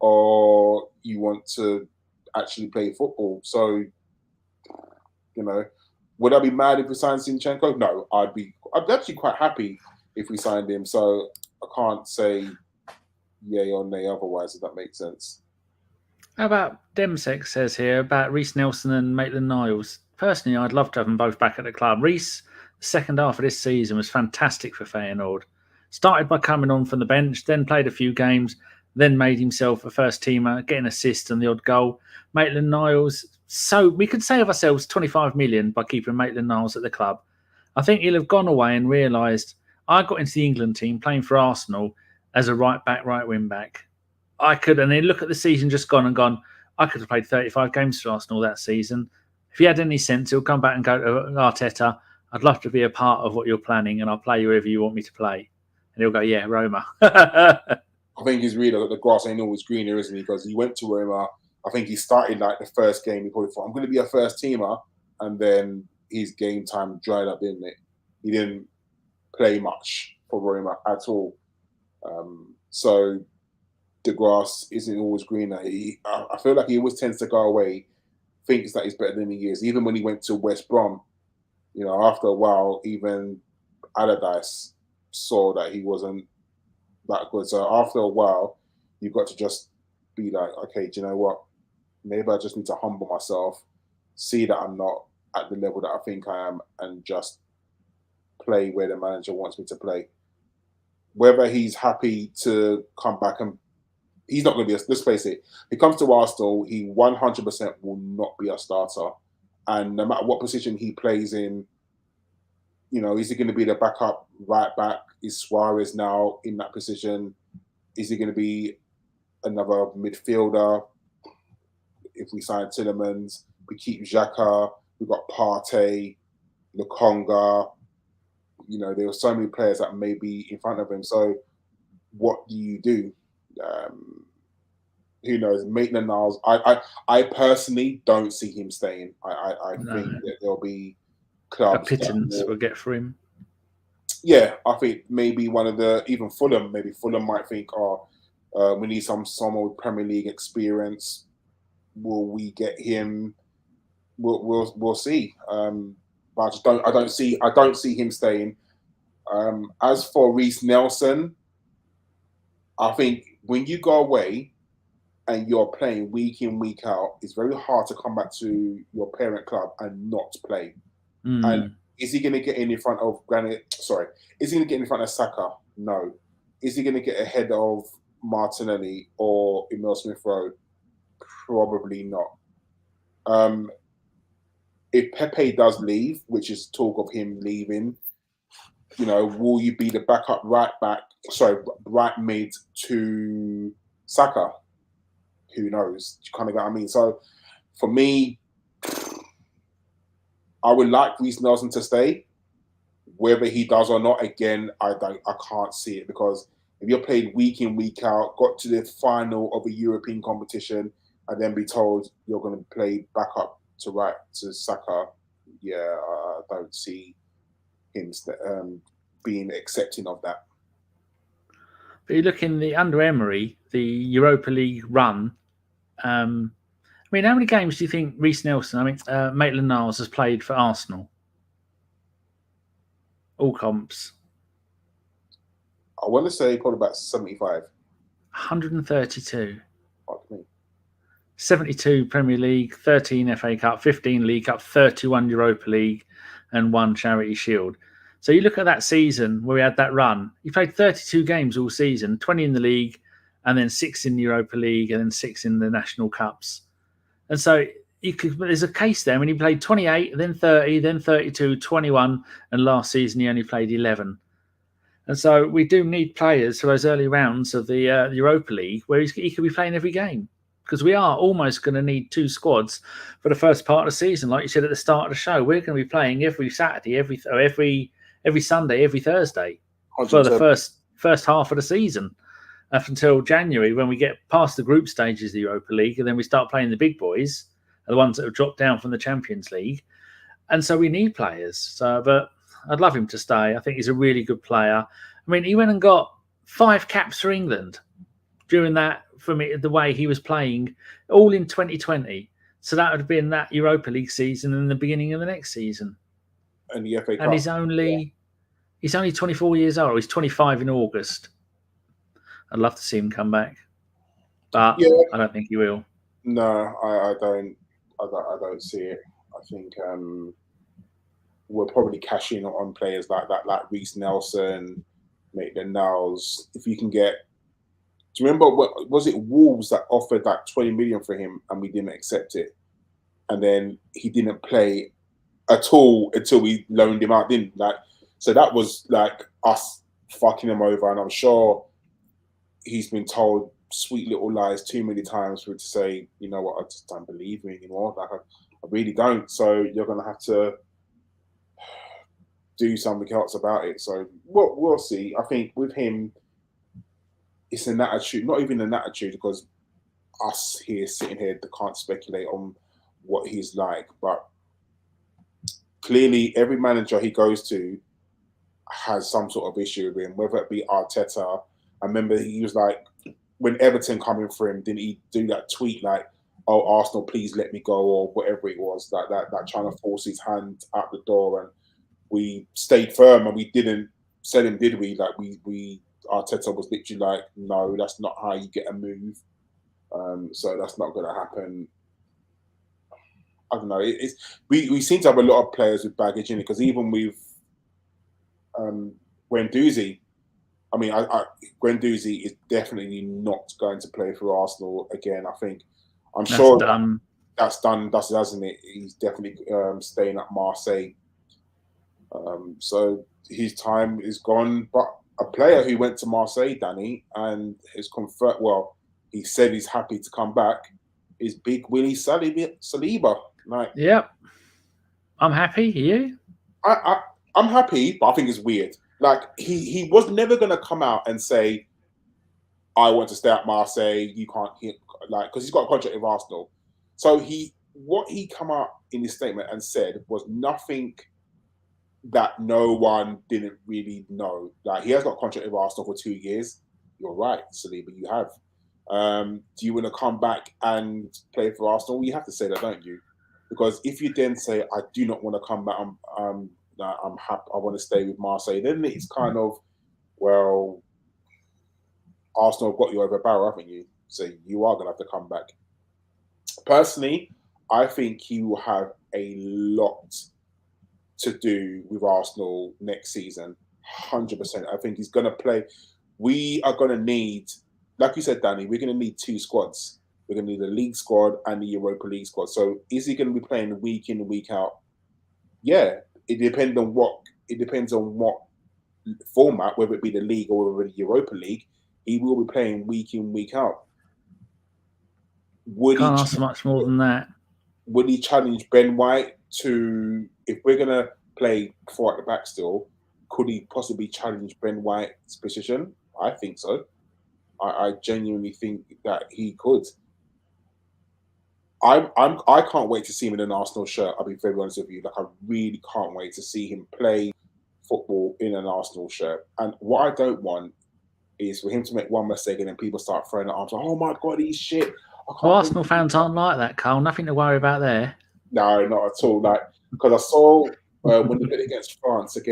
or you want to actually play football. So, you know, would I be mad if we signed Zinchenko? No, I'd actually quite happy if we signed him. So I can't say yay or nay otherwise, if that makes sense. How about Demsek says here about Reece Nelson and Maitland-Niles? Personally, I'd love to have them both back at the club. Reece, the second half of this season was fantastic for Feyenoord. Started by coming on from the bench, then played a few games, then made himself a first teamer, getting assists and the odd goal. Maitland-Niles, so we could save ourselves 25 million by keeping Maitland-Niles at the club. I think he'll have gone away and realised I got into the England team playing for Arsenal as a right back, right wing back. I could, and then look at the season just gone and gone, I could have played 35 games for Arsenal that season. If he had any sense, he'll come back and go to Arteta, I'd love to be a part of what you're planning and I'll play wherever you want me to play. And he'll go, yeah, Roma. I think he's really that the grass ain't always greener, isn't he? Because he went to Roma. I think he started like the first game. He probably thought, I'm going to be a first teamer. And then his game time dried up, didn't it? He didn't play much for Roma at all. So the grass isn't always greener. I feel like he always tends to go away, thinks that he's better than he is. Even when he went to West Brom, you know, after a while, even Allardyce saw that he wasn't that good. So after a while, you've got to just be like, okay, do you know what? Maybe I just need to humble myself, see that I'm not at the level that I think I am, and just play where the manager wants me to play. Whether he's happy to come back, and he's not going to be, let's face it, if he comes to Arsenal, he 100% will not be a starter. And no matter what position he plays in, you know, is he going to be the backup right back? Is Suarez now in that position? Is he going to be another midfielder? If we sign Tielemans, we keep Xhaka, we've got Partey, Lokonga. You know, there are so many players that may be in front of him. So what do you do? Who knows? Maitland-Niles, I personally don't see him staying. I think that there'll be clubs. A pittance we'll get for him. Yeah, I think maybe one of the, even Fulham, maybe Fulham might think, we need someone with Premier League experience. Will we get him? We'll see. But I don't see him staying. As for Reece Nelson, I think when you go away and you're playing week in, week out, it's very hard to come back to your parent club and not play. And is he going to get in front of Granit? Sorry, is he going to get in front of Saka? No. Is he going to get ahead of Martinelli or Emile Smith-Rowe? Probably not. If Pepe does leave, which is talk of him leaving, you know, will you be the backup right mid to Saka? Who knows? You kind of get what I mean. So for me, I would like Reece Nelson to stay. Whether he does or not, again, I can't see it, because if you're played week in, week out, got to the final of a European competition, and then be told you're going to play backup to Saka, yeah, I don't see him being accepting of that. But you look in the under Emery, the Europa League run. I mean, how many games do you think Reece Nelson, Maitland-Niles has played for Arsenal? All comps. I want to say probably about 75. 132. 72 Premier League, 13 FA Cup, 15 League Cup, 31 Europa League, and 1 Charity Shield. So you look at that season where we had that run. He played 32 games all season, 20 in the league, and then 6 in the Europa League, and then 6 in the National Cups. And so there's a case there. I mean, he played 28, then 30, then 32, 21, and last season he only played 11. And so we do need players for those early rounds of the Europa League where he could be playing every game, because we are almost going to need 2 squads for the first part of the season. Like you said at the start of the show, we're going to be playing every Saturday, every Sunday, every Thursday 100%. For the first half of the season, up until January, when we get past the group stages of the Europa League, and then we start playing the big boys, the ones that have dropped down from the Champions League. And so we need players. So, but I'd love him to stay. I think he's a really good player. I mean, he went and got 5 caps for England during that, from the way he was playing, all in 2020. So that would have been that Europa League season and the beginning of the next season. And the FA Cup. And he's only 24 years old. He's 25 in August. I'd love to see him come back, but I don't think he will. No, I don't see it. I think we'll probably cash in on players like that, like Reece Nelson, Maitland-Niles. If you can get, do you remember was it Wolves that offered like 20 million for him and we didn't accept it, and then he didn't play at all until we loaned him out, didn't like? So that was like us fucking him over, and I'm sure he's been told sweet little lies too many times for it to say, you know what, I just don't believe you anymore. Like I really don't. So you're gonna have to do something else about it. So we'll see. I think with him, it's an attitude, not even an attitude, because us here sitting here can't speculate on what he's like. But clearly, every manager he goes to has some sort of issue with him, whether it be Arteta. I remember he was like, when Everton coming for him, didn't he do that tweet like, "Oh, Arsenal, please let me go," or whatever it was, like that trying to force his hand out the door, and we stayed firm and we didn't sell him, did we? Like we Arteta was literally like, "No, that's not how you get a move." So that's not going to happen. I don't know. We seem to have a lot of players with baggage in it, because even with Guendouzi, I mean, Guendouzi is definitely not going to play for Arsenal again. I'm sure that's done, hasn't it? He's definitely staying at Marseille. So his time is gone. But a player who went to Marseille, Danny, and has confirmed, well, he said he's happy to come back, is Big Willie Saliba. Like, yep. I'm happy. You? I'm happy, but I think it's weird. Like, he was never going to come out and say, I want to stay at Marseille, you can't, because he's got a contract with Arsenal. So what he come out in his statement and said was nothing that no one didn't really know. Like, he has got a contract with Arsenal for 2 years. You're right, Saliba, you have. Do you want to come back and play for Arsenal? You have to say that, don't you? Because if you then say, I do not want to come back, I'm happy, I want to stay with Marseille, then it's kind of, well, Arsenal have got you over a barrel, haven't you? So you are going to have to come back. Personally, I think he will have a lot to do with Arsenal next season. 100%. I think he's going to play. We are going to need, like you said, Danny, we're going to need 2 squads. We're going to need the league squad and the Europa League squad. So is he going to be playing week in and week out? Yeah, it depends on what format, whether it be the league or whether it be the Europa League. He will be playing week in, week out. Can't ask much more than that. Would he challenge Ben White to, if we're going to play 4 at the back still, could he possibly challenge Ben White's position? I think so. I genuinely think that he could. I can't wait to see him in an Arsenal shirt. I'll be very honest with you. Like, I really can't wait to see him play football in an Arsenal shirt. And what I don't want is for him to make one mistake and then people start throwing their arms like, oh my God, he's shit. Well, Arsenal fans aren't like that, Karl. Nothing to worry about there. No, not at all. Like, because I saw when they played against France, who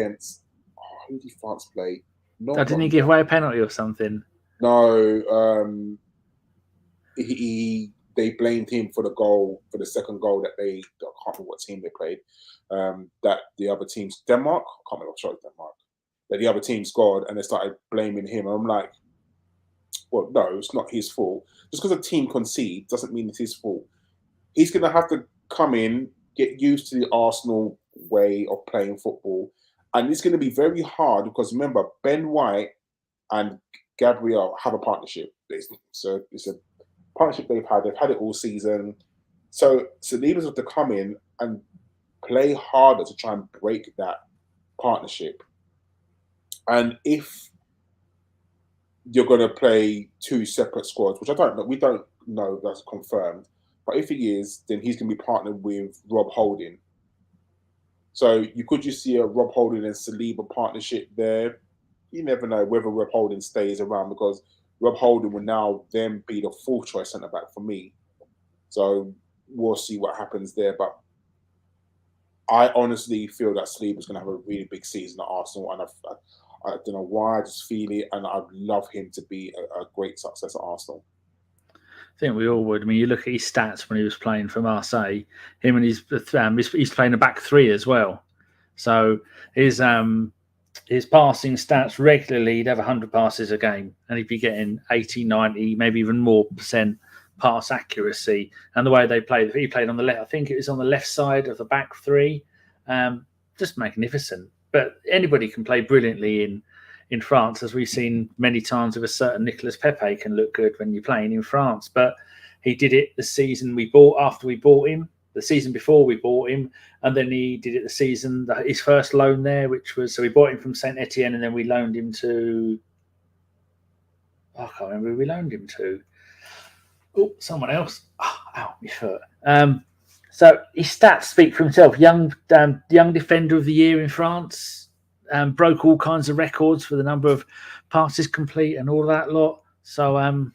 did France play? Didn't he give away a penalty or something? No, he they blamed him for the second goal that I can't remember what team they played, that the other teams, Denmark, I can't remember, sorry, Denmark, that the other team scored, and they started blaming him. And I'm like, well, no, it's not his fault. Just because a team concedes doesn't mean it's his fault. He's going to have to come in, get used to the Arsenal way of playing football. And it's going to be very hard because, remember, Ben White and Gabriel have a partnership. It's a partnership they've had. They've had it all season. So Saliba's have to come in and play harder to try and break that partnership. And if you're going to play two separate squads, which I don't know, we don't know, that's confirmed. But if he is, then he's going to be partnered with Rob Holding. So you could just see a Rob Holding and Saliba partnership there. You never know whether Rob Holding stays around, because Rob Holding will now then be the fourth choice centre back for me. So we'll see what happens there. But I honestly feel that Saliba's going to have a really big season at Arsenal, and I don't know why, I just feel it, and I'd love him to be a great success at Arsenal. I think we all would. I mean, you look at his stats when he was playing for Marseille. Him and he's playing a back three as well. So his passing stats regularly, he'd have 100 passes a game, and he'd be getting 80, 90, maybe even more % pass accuracy. And the way they played, he played on the left. I think it was on the left side of the back three. Just magnificent. But anybody can play brilliantly in France, as we've seen many times with a certain Nicolas. Pepe can look good when you're playing in France. But he did it the season after we bought him, the season before we bought him, and then he did it the season, his first loan there, which was, so we bought him from Saint Etienne, and then we loaned him to, I can't remember who we loaned him to. Oh, someone else. Oh, ow, my foot. So his stats speak for himself. Young defender of the year in France. Broke all kinds of records for the number of passes complete and all that lot. So I'm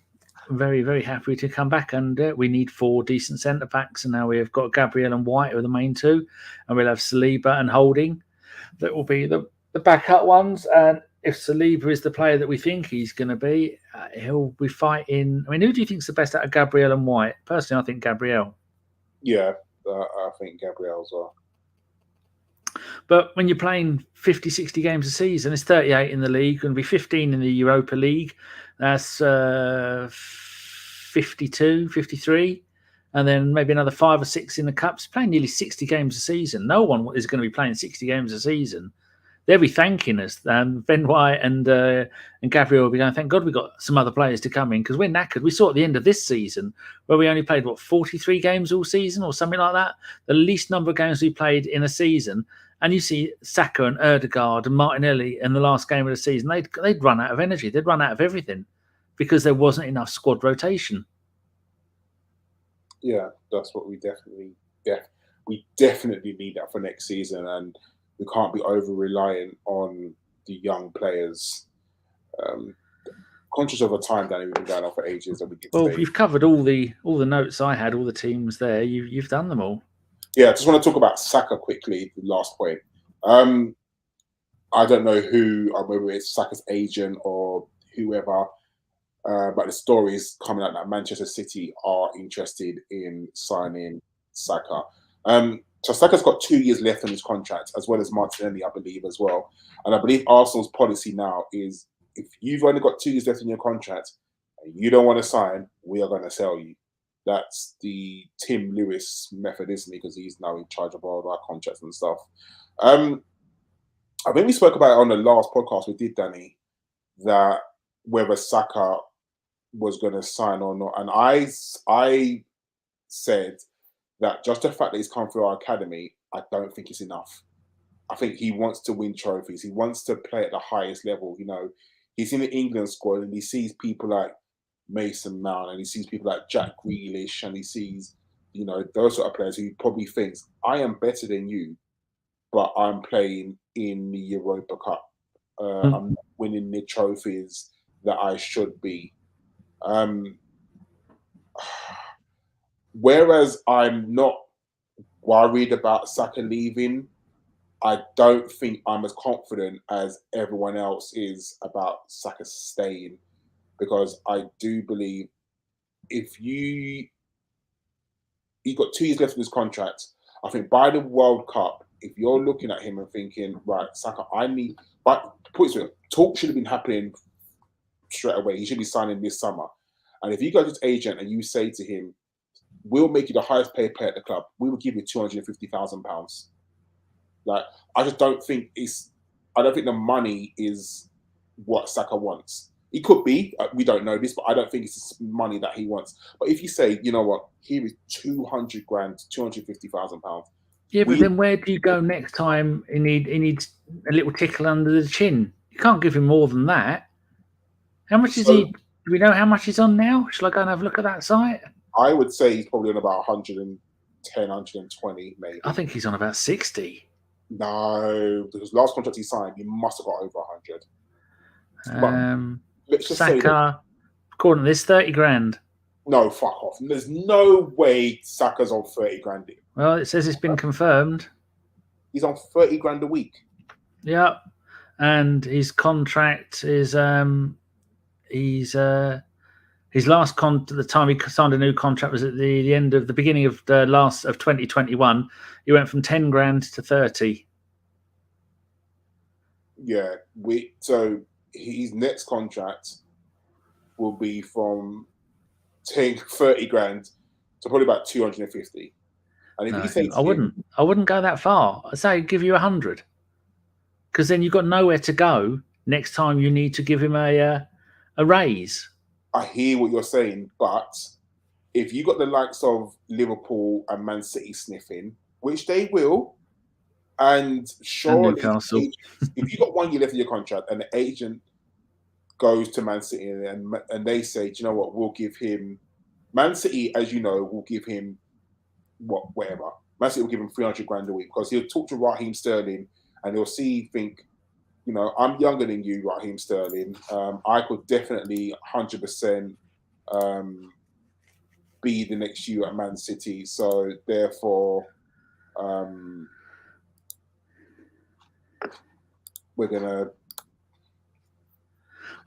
very, very happy to come back. And we need 4 decent centre backs. And now we have got Gabriel and White are the main 2. And we'll have Saliba and Holding. That will be the backup ones. And if Saliba is the player that we think he's going to be, he'll be fighting. I mean, who do you think is the best out of Gabriel and White? Personally, I think Gabriel. Yeah, I think Gabriel as well. But when you're playing 50, 60 games a season, it's 38 in the league, going to be 15 in the Europa League. That's 52, 53. And then maybe another 5 or 6 in the Cups. Playing nearly 60 games a season. No one is going to be playing 60 games a season. They'll be thanking us. Ben White and Gabriel will be going, thank God we got some other players to come in, because we're knackered. We saw at the end of this season where we only played, 43 games all season or something like that? The least number of games we played in a season. And you see Saka and Ødegaard and Martinelli in the last game of the season, they'd run out of energy. They'd run out of everything because there wasn't enough squad rotation. Yeah, that's what we definitely need that for next season, and we can't be over reliant on the young players. Conscious of a time, Danny, we've been going on for ages. You've covered all the notes I had, all the teams there. You've done them all. Yeah, I just want to talk about Saka quickly. The last point. I don't know whether it's Saka's agent or whoever, but the story is coming out that Manchester City are interested in signing Saka. So Saka's got 2 years left on his contract, as well as Martinelli, I believe, as well. And I believe Arsenal's policy now is, if you've only got 2 years left in your contract and you don't want to sign, we are going to sell you. That's the Tim Lewis method, isn't it? Because he's now in charge of all our contracts and stuff. I think we spoke about it on the last podcast we did, Danny, that whether Saka was going to sign or not. And I said that just the fact that he's come through our academy, I don't think it's enough. I think he wants to win trophies. He wants to play at the highest level. You know, he's in the England squad and he sees people like Mason Mount and he sees people like Jack Grealish and he sees, you know, those sort of players who he probably thinks, I am better than you, but I'm playing in the Europa Cup. I'm not winning the trophies that I should be. Whereas I'm not worried about Saka leaving, I don't think I'm as confident as everyone else is about Saka staying, because I do believe if you he's got 2 years left in his contract. I think by the World Cup, if you're looking at him and thinking, right, Saka, but put it this way, talk should have been happening straight away. He should be signing this summer. And if you go to his agent and you say to him, we'll make you the highest paid player at the club, we will give you £250,000. Like, I don't think the money is what Saka wants. It could be, we don't know this, but I don't think it's money that he wants. But if you say, you know what, here is 200 grand, £250,000. Yeah, but then where do you go next time he needs a little tickle under the chin? You can't give him more than that. How much is he? Do we know how much he's on now? Shall I go and have a look at that site? I would say he's probably on about 110, 120, maybe. I think he's on about 60. No, because last contract he signed, he must have got over 100. Let's just say Saka, according to this, 30 grand. No, fuck off. There's no way Saka's on 30 grand. Well, it says it's been confirmed. He's on 30 grand a week. Yeah, and his contract is his last the time he signed a new contract was at the beginning of 2021. He went from 10 grand to 30. Yeah, so his next contract will be from 30 grand to probably about 250. And if you say I wouldn't go that far. I'd say give you 100, because then you've got nowhere to go next time you need to give him a raise. I hear what you're saying, but if you got the likes of Liverpool and Man City sniffing, which they will, and surely Newcastle. if you got 1 year left in your contract and the agent goes to Man City and they say, do you know what, we'll give him, Man City, as you know, will give him whatever. Man City will give him 300 grand a week, because he'll talk to Raheem Sterling and he'll think, you know, I'm younger than you, Raheem Sterling. I could definitely 100% be the next you at Man City. So therefore, we're going to...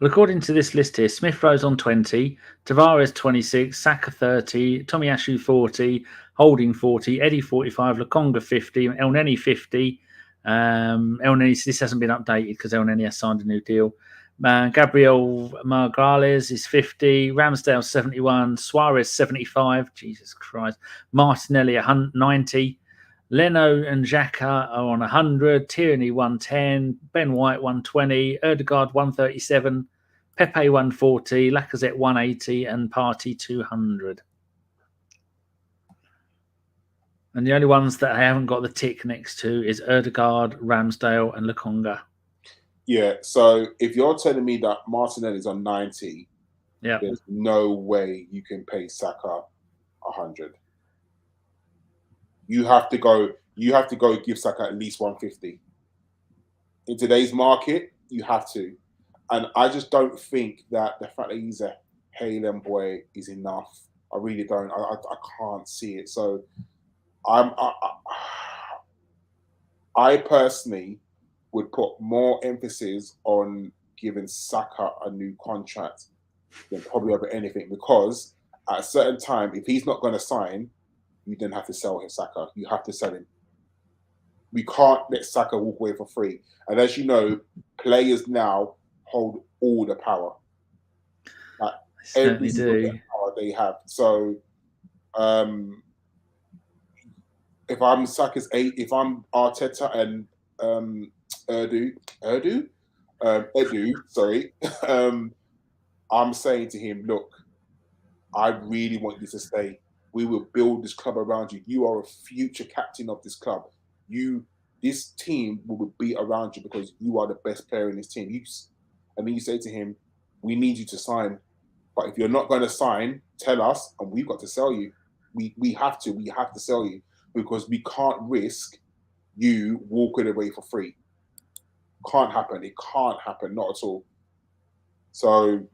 Well, according to this list here, Smith Rowe's on 20, Tavares 26, Saka 30, Tomiyasu 40, Holding 40, Eddie 45, Lokonga 50, Elneny 50. Elneny, this hasn't been updated because Elneny has signed a new deal. Gabriel Magalhaes is 50, Ramsdale 71, Suarez 75, Jesus Christ, Martinelli 90, Leno and Xhaka are on 100, Tierney 110, Ben White 120, Ødegaard 137, Pepe 140, Lacazette 180, and Partey 200. And the only ones that I haven't got the tick next to is Ødegaard, Ramsdale, and Lokonga. Yeah, so if you're telling me that Martinelli's on 90, yeah, there's no way you can pay Saka 100. You have to go give Saka at least 150. In today's market, you have to. And I just don't think that the fact that he's a Haaland boy is enough. I really don't. I can't see it. So I personally would put more emphasis on giving Saka a new contract than probably over anything, because at a certain time, if he's not going to sign, you then have to sell him, Saka. You have to sell him. We can't let Saka walk away for free. And as you know, players now hold all the power. Like, every single power they have. So if I'm Saka's if I'm Arteta and Edu, sorry, I'm saying to him, look, I really want you to stay. We will build this club around you. You are a future captain of this club. This team will be around you because you are the best player in this team. And then you say to him, we need you to sign. But if you're not going to sign, tell us, and we've got to sell you. We have to sell you, because we can't risk you walking away for free. Can't happen. It can't happen. Not at all. So,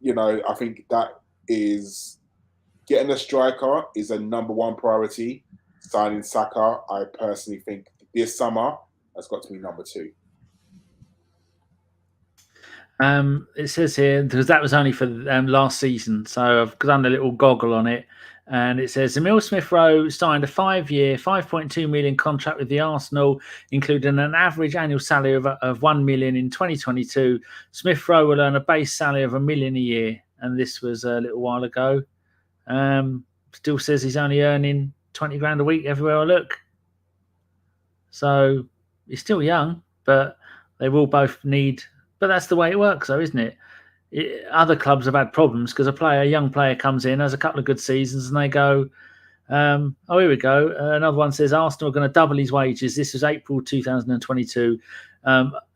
you know, I think that is... Getting a striker is a number one priority. Signing Saka, I personally think this summer has got to be number two. It says here, because that was only for last season, so I've done a little goggle on it. And it says Emile Smith-Rowe signed a 5-year, £5.2 million contract with the Arsenal, including an average annual salary of £1 million in 2022. Smith-Rowe will earn a base salary of £1 million a year. And this was a little while ago. Still says he's only earning 20 grand a week everywhere I look. So he's still young, but they will both need. But that's the way it works, though, isn't it? Other clubs have had problems because a young player comes in, has a couple of good seasons, and they go, here we go. Another one says Arsenal are going to double his wages. This was April 2022.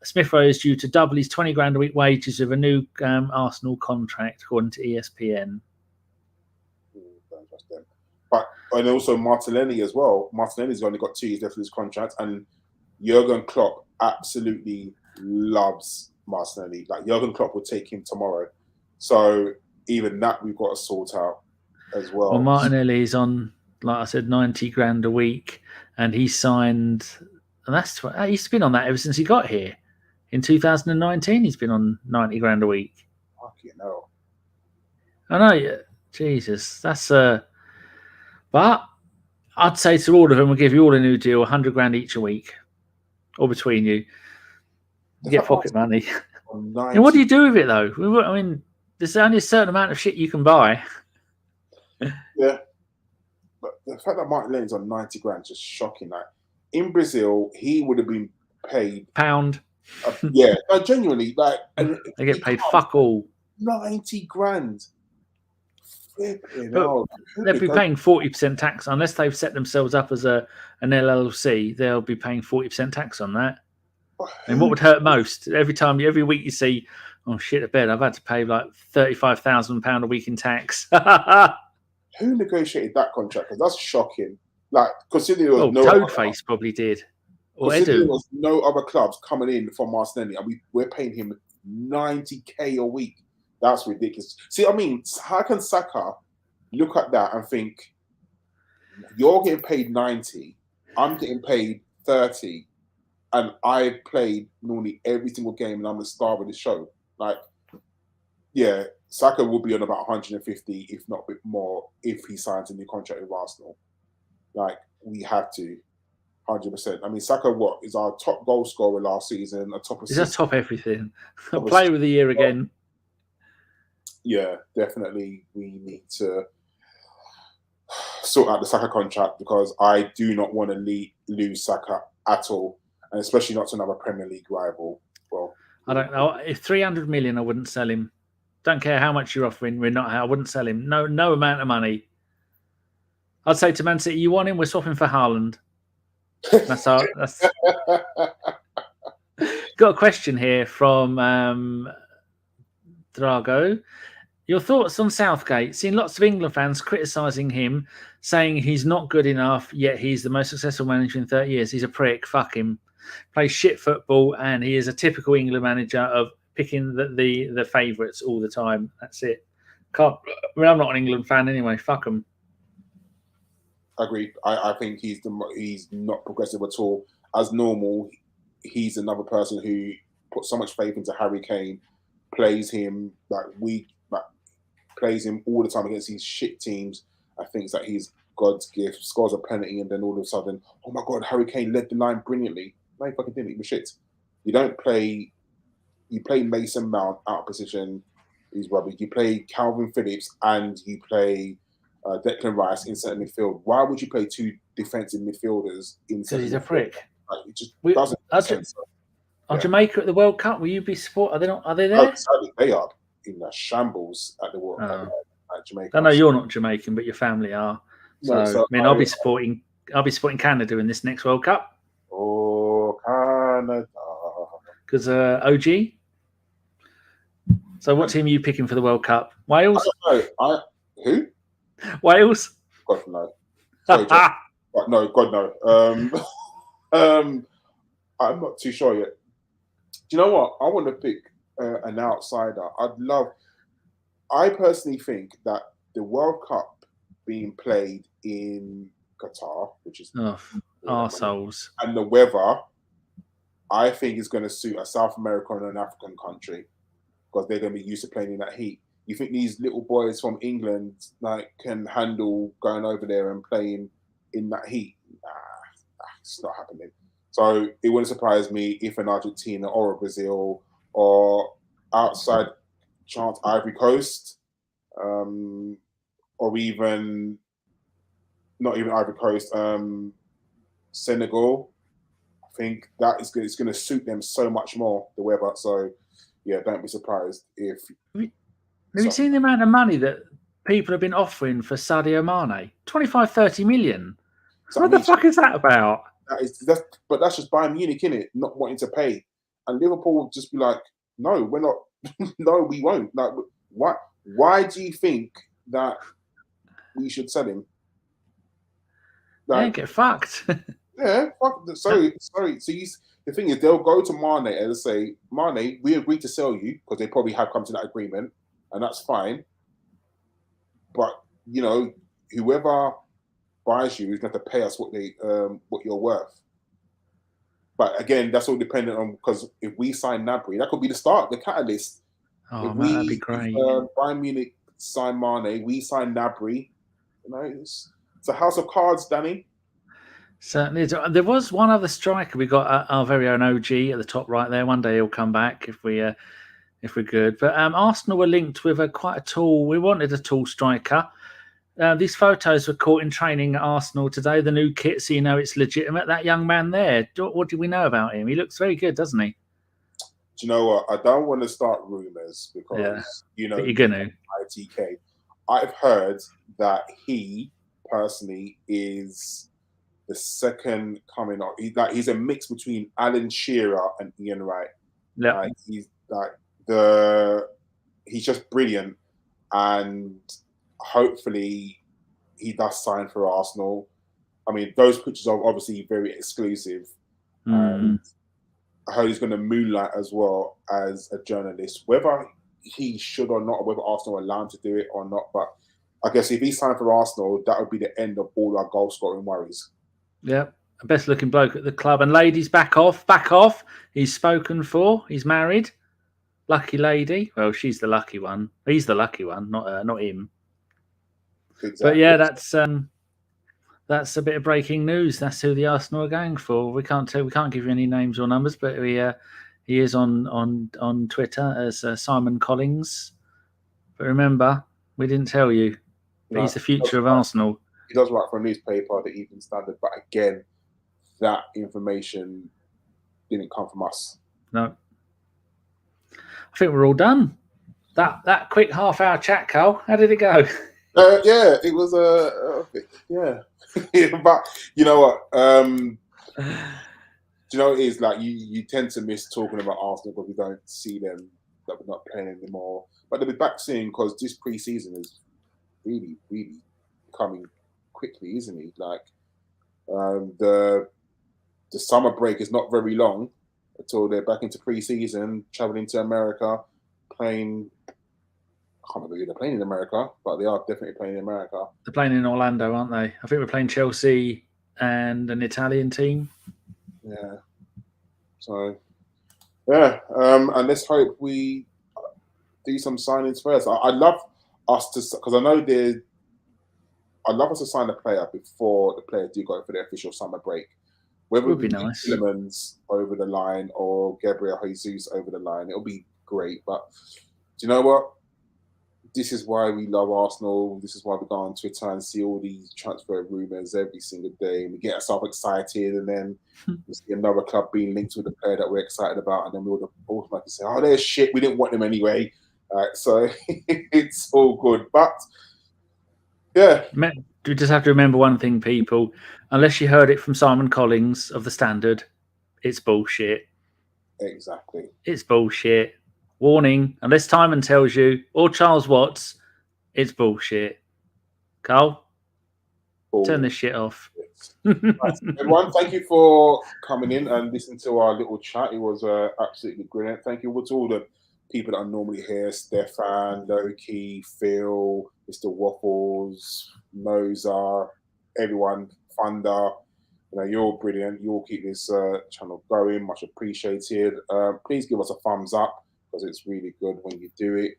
Smith-Rowe is due to double his 20 grand a week wages with a new Arsenal contract, according to ESPN. And also Martinelli as well. Martinelli's only got 2 years left of his contract, and Jurgen Klopp absolutely loves Martinelli. Like, Jurgen Klopp will take him tomorrow. So even that we've got to sort out as well. Well, Martinelli's on, like I said, 90 grand a week, and he signed, and he's been on that ever since he got here. In 2019, he's been on 90 grand a week. Fucking hell. I know, Jesus, that's but I'd say to all of them, we'll give you all a new deal, 100 grand each a week, or between you. You get pocket money. And what do you do with it, though? I mean, there's only a certain amount of shit you can buy. Yeah. But the fact that Martinelli's on 90 grand is just shocking. Like, in Brazil, he would have been paid... Pound. Genuinely. Like, they get paid fuck all. 90 grand. They'll be paying 40% tax unless they've set themselves up as an LLC. They'll be paying 40% tax on that. And what would hurt most? Every week you see, oh shit, I bet I've had to pay like £35,000 a week in tax. Who negotiated that contract? Because that's shocking. Like, considering there was Toadface probably did, or Edu. There was no other clubs coming in for Martinelli, and we're paying him 90k a week. That's ridiculous. See, I mean, how can Saka look at that and think, you're getting paid 90, I'm getting paid 30, and I played normally every single game and I'm the star of the show? Like, yeah, Saka will be on about 150, if not a bit more, if he signs a new contract with Arsenal. Like, we have to, 100%. I mean, Saka, is our top goal scorer last season, a top assist. He's a top everything. Player of the year again. Yeah, definitely we need to sort out the Saka contract, because I do not want to lose Saka at all, and especially not to another Premier League rival. Well, I don't know. If 300 million, I wouldn't sell him. Don't care how much you're offering. I wouldn't sell him. No amount of money. I'd say to Man City, you want him? We're swapping for Haaland. That's got a question here from Drago. Your thoughts on Southgate? Seen lots of England fans criticising him, saying he's not good enough, yet he's the most successful manager in 30 years. He's a prick. Fuck him. Plays shit football, and he is a typical England manager of picking the favourites all the time. That's it. I'm not an England fan anyway. Fuck him. Agreed. I think he's not progressive at all. As normal, he's another person who puts so much faith into Harry Kane, plays him plays him all the time against these shit teams. I think that he's God's gift, scores a penalty, and then all of a sudden, oh my God, Harry Kane led the line brilliantly. No, he fucking didn't. He was shit. You play Mason Mount out of position, he's rubbish. You play Calvin Phillips and you play Declan Rice in centre midfield. Why would you play 2 defensive midfielders in centre midfield? Because he's a prick. Like, it just doesn't make sense. On Jamaica at the World Cup, will you be support? Are they there? Sadly, they are in the shambles at the World Cup at Jamaica. I know you're not Jamaican, but your family are. So I'll be supporting Canada in this next World Cup. Oh, Canada! Because OG. So what team are you picking for the World Cup? Wales? I don't know. Who? Wales? God no. Sorry, no, God no. I'm not too sure yet. Do you know what? I want to pick an outsider. I personally think that the World Cup being played in Qatar, which is arseholes, and the weather, I think is going to suit a South American and an African country, because they're going to be used to playing in that heat. You think these little boys from England like can handle going over there and playing in that heat? Nah, it's not happening. So it wouldn't surprise me if an Argentina or a Brazil or outside chance Ivory Coast, or even not even Ivory Coast, Senegal. I think that is good. It's going to suit them so much more, the weather. So yeah, don't be surprised if. Have you seen the amount of money that people have been offering for Sadio Mane? 25, 30 million. So what the fuck is that about? But that's just Bayern Munich, innit? Not wanting to pay. And Liverpool will just be like, no, we're not. No, we won't. Like, why do you think that we should sell him? Like, get fucked. Yeah, fuck. Sorry. So the thing is, they'll go to Mane and say, Mane, we agreed to sell you, because they probably have come to that agreement, and that's fine. But you know, whoever buys you is going to pay us what you're worth. But again, that's all dependent on, because if we sign Gnabry, that could be the start, the catalyst. Oh, man, that'd be great. Bayern Munich sign Mane, we sign Gnabry. You know, it's a house of cards, Danny. Certainly. There was one other striker. We got our very own OG at the top right there. One day he'll come back if we're good. But Arsenal were linked with quite a tall. We wanted a tall striker. These photos were caught in training at Arsenal today. The new kit, so you know it's legitimate. That young man there. What do we know about him? He looks very good, doesn't he? Do you know what? I don't want to start rumours because you know, but you're gonna. TK. I've heard that he personally is the second coming up. He's a mix between Alan Shearer and Ian Wright. Yeah, he's just brilliant, and hopefully he does sign for Arsenal. I mean, those pictures are obviously very exclusive. And I heard he's going to moonlight as well as a journalist. Whether he should or not, or whether Arsenal allow him to do it or not, but I guess if he signed for Arsenal, that would be the end of all our goal scoring worries. Yeah, best looking bloke at the club. And ladies, back off. He's spoken for. He's married. Lucky lady. Well, she's the lucky one. He's the lucky one, not him. Exactly. But yeah, that's a bit of breaking news. That's who the Arsenal are going for. We can't give you any names or numbers, but he is on Twitter as Simon Collins. But remember, we didn't tell you. No, he's the future of Arsenal. He does write for a newspaper, the Evening Standard, but again, that information didn't come from us. No. I think we're all done. That quick half-hour chat, Karl. How did it go? Yeah, it was yeah. But you know what? Do you know what it is? Like you tend to miss talking about Arsenal because we don't see them, that we're not playing anymore. But they'll be back soon because this pre-season is really, really coming quickly, isn't it? Like the summer break is not very long until they're back into pre-season, traveling to America, playing. I can't remember who they're playing in America, but they are definitely playing in America. They're playing in Orlando, aren't they? I think we're playing Chelsea and an Italian team. Yeah. So, yeah. And let's hope we do some signings first. I'd love us to, because I know I'd love us to sign a player before the players do go for their official summer break. Whether it would be nice. Tielemans over the line or Gabriel Jesus over the line, it'll be great. But do you know what? This is why we love Arsenal. This is why we go on Twitter and see all these transfer rumours every single day. And we get ourselves excited, and then we see another club being linked with a player that we're excited about, and then we'll automatically say, "Oh, they're shit. We didn't want them anyway." So it's all good. But yeah, we just have to remember one thing, people. Unless you heard it from Simon Collins of the Standard, it's bullshit. Exactly. It's bullshit. Warning, unless Timon tells you, or Charles Watts, it's bullshit. Karl, turn this shit off. Right, everyone, thank you for coming in and listening to our little chat. It was absolutely brilliant. Thank you to all the people that are normally here: Stefan, Loki, Phil, Mr. Waffles, Noza, everyone, Thunder. You know, you're all brilliant. You all keep this channel going. Much appreciated. Please give us a thumbs up, because it's really good when you do it.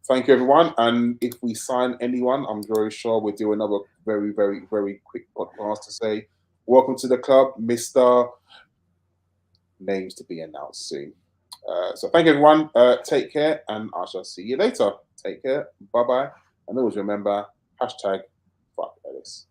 Thank you, everyone. And if we sign anyone, I'm very sure we'll do another very, very, very quick podcast to say, welcome to the club, Mr. Names to be announced soon. So thank you, everyone. Take care, and I shall see you later. Take care. Bye-bye. And always remember, #FuckEllis.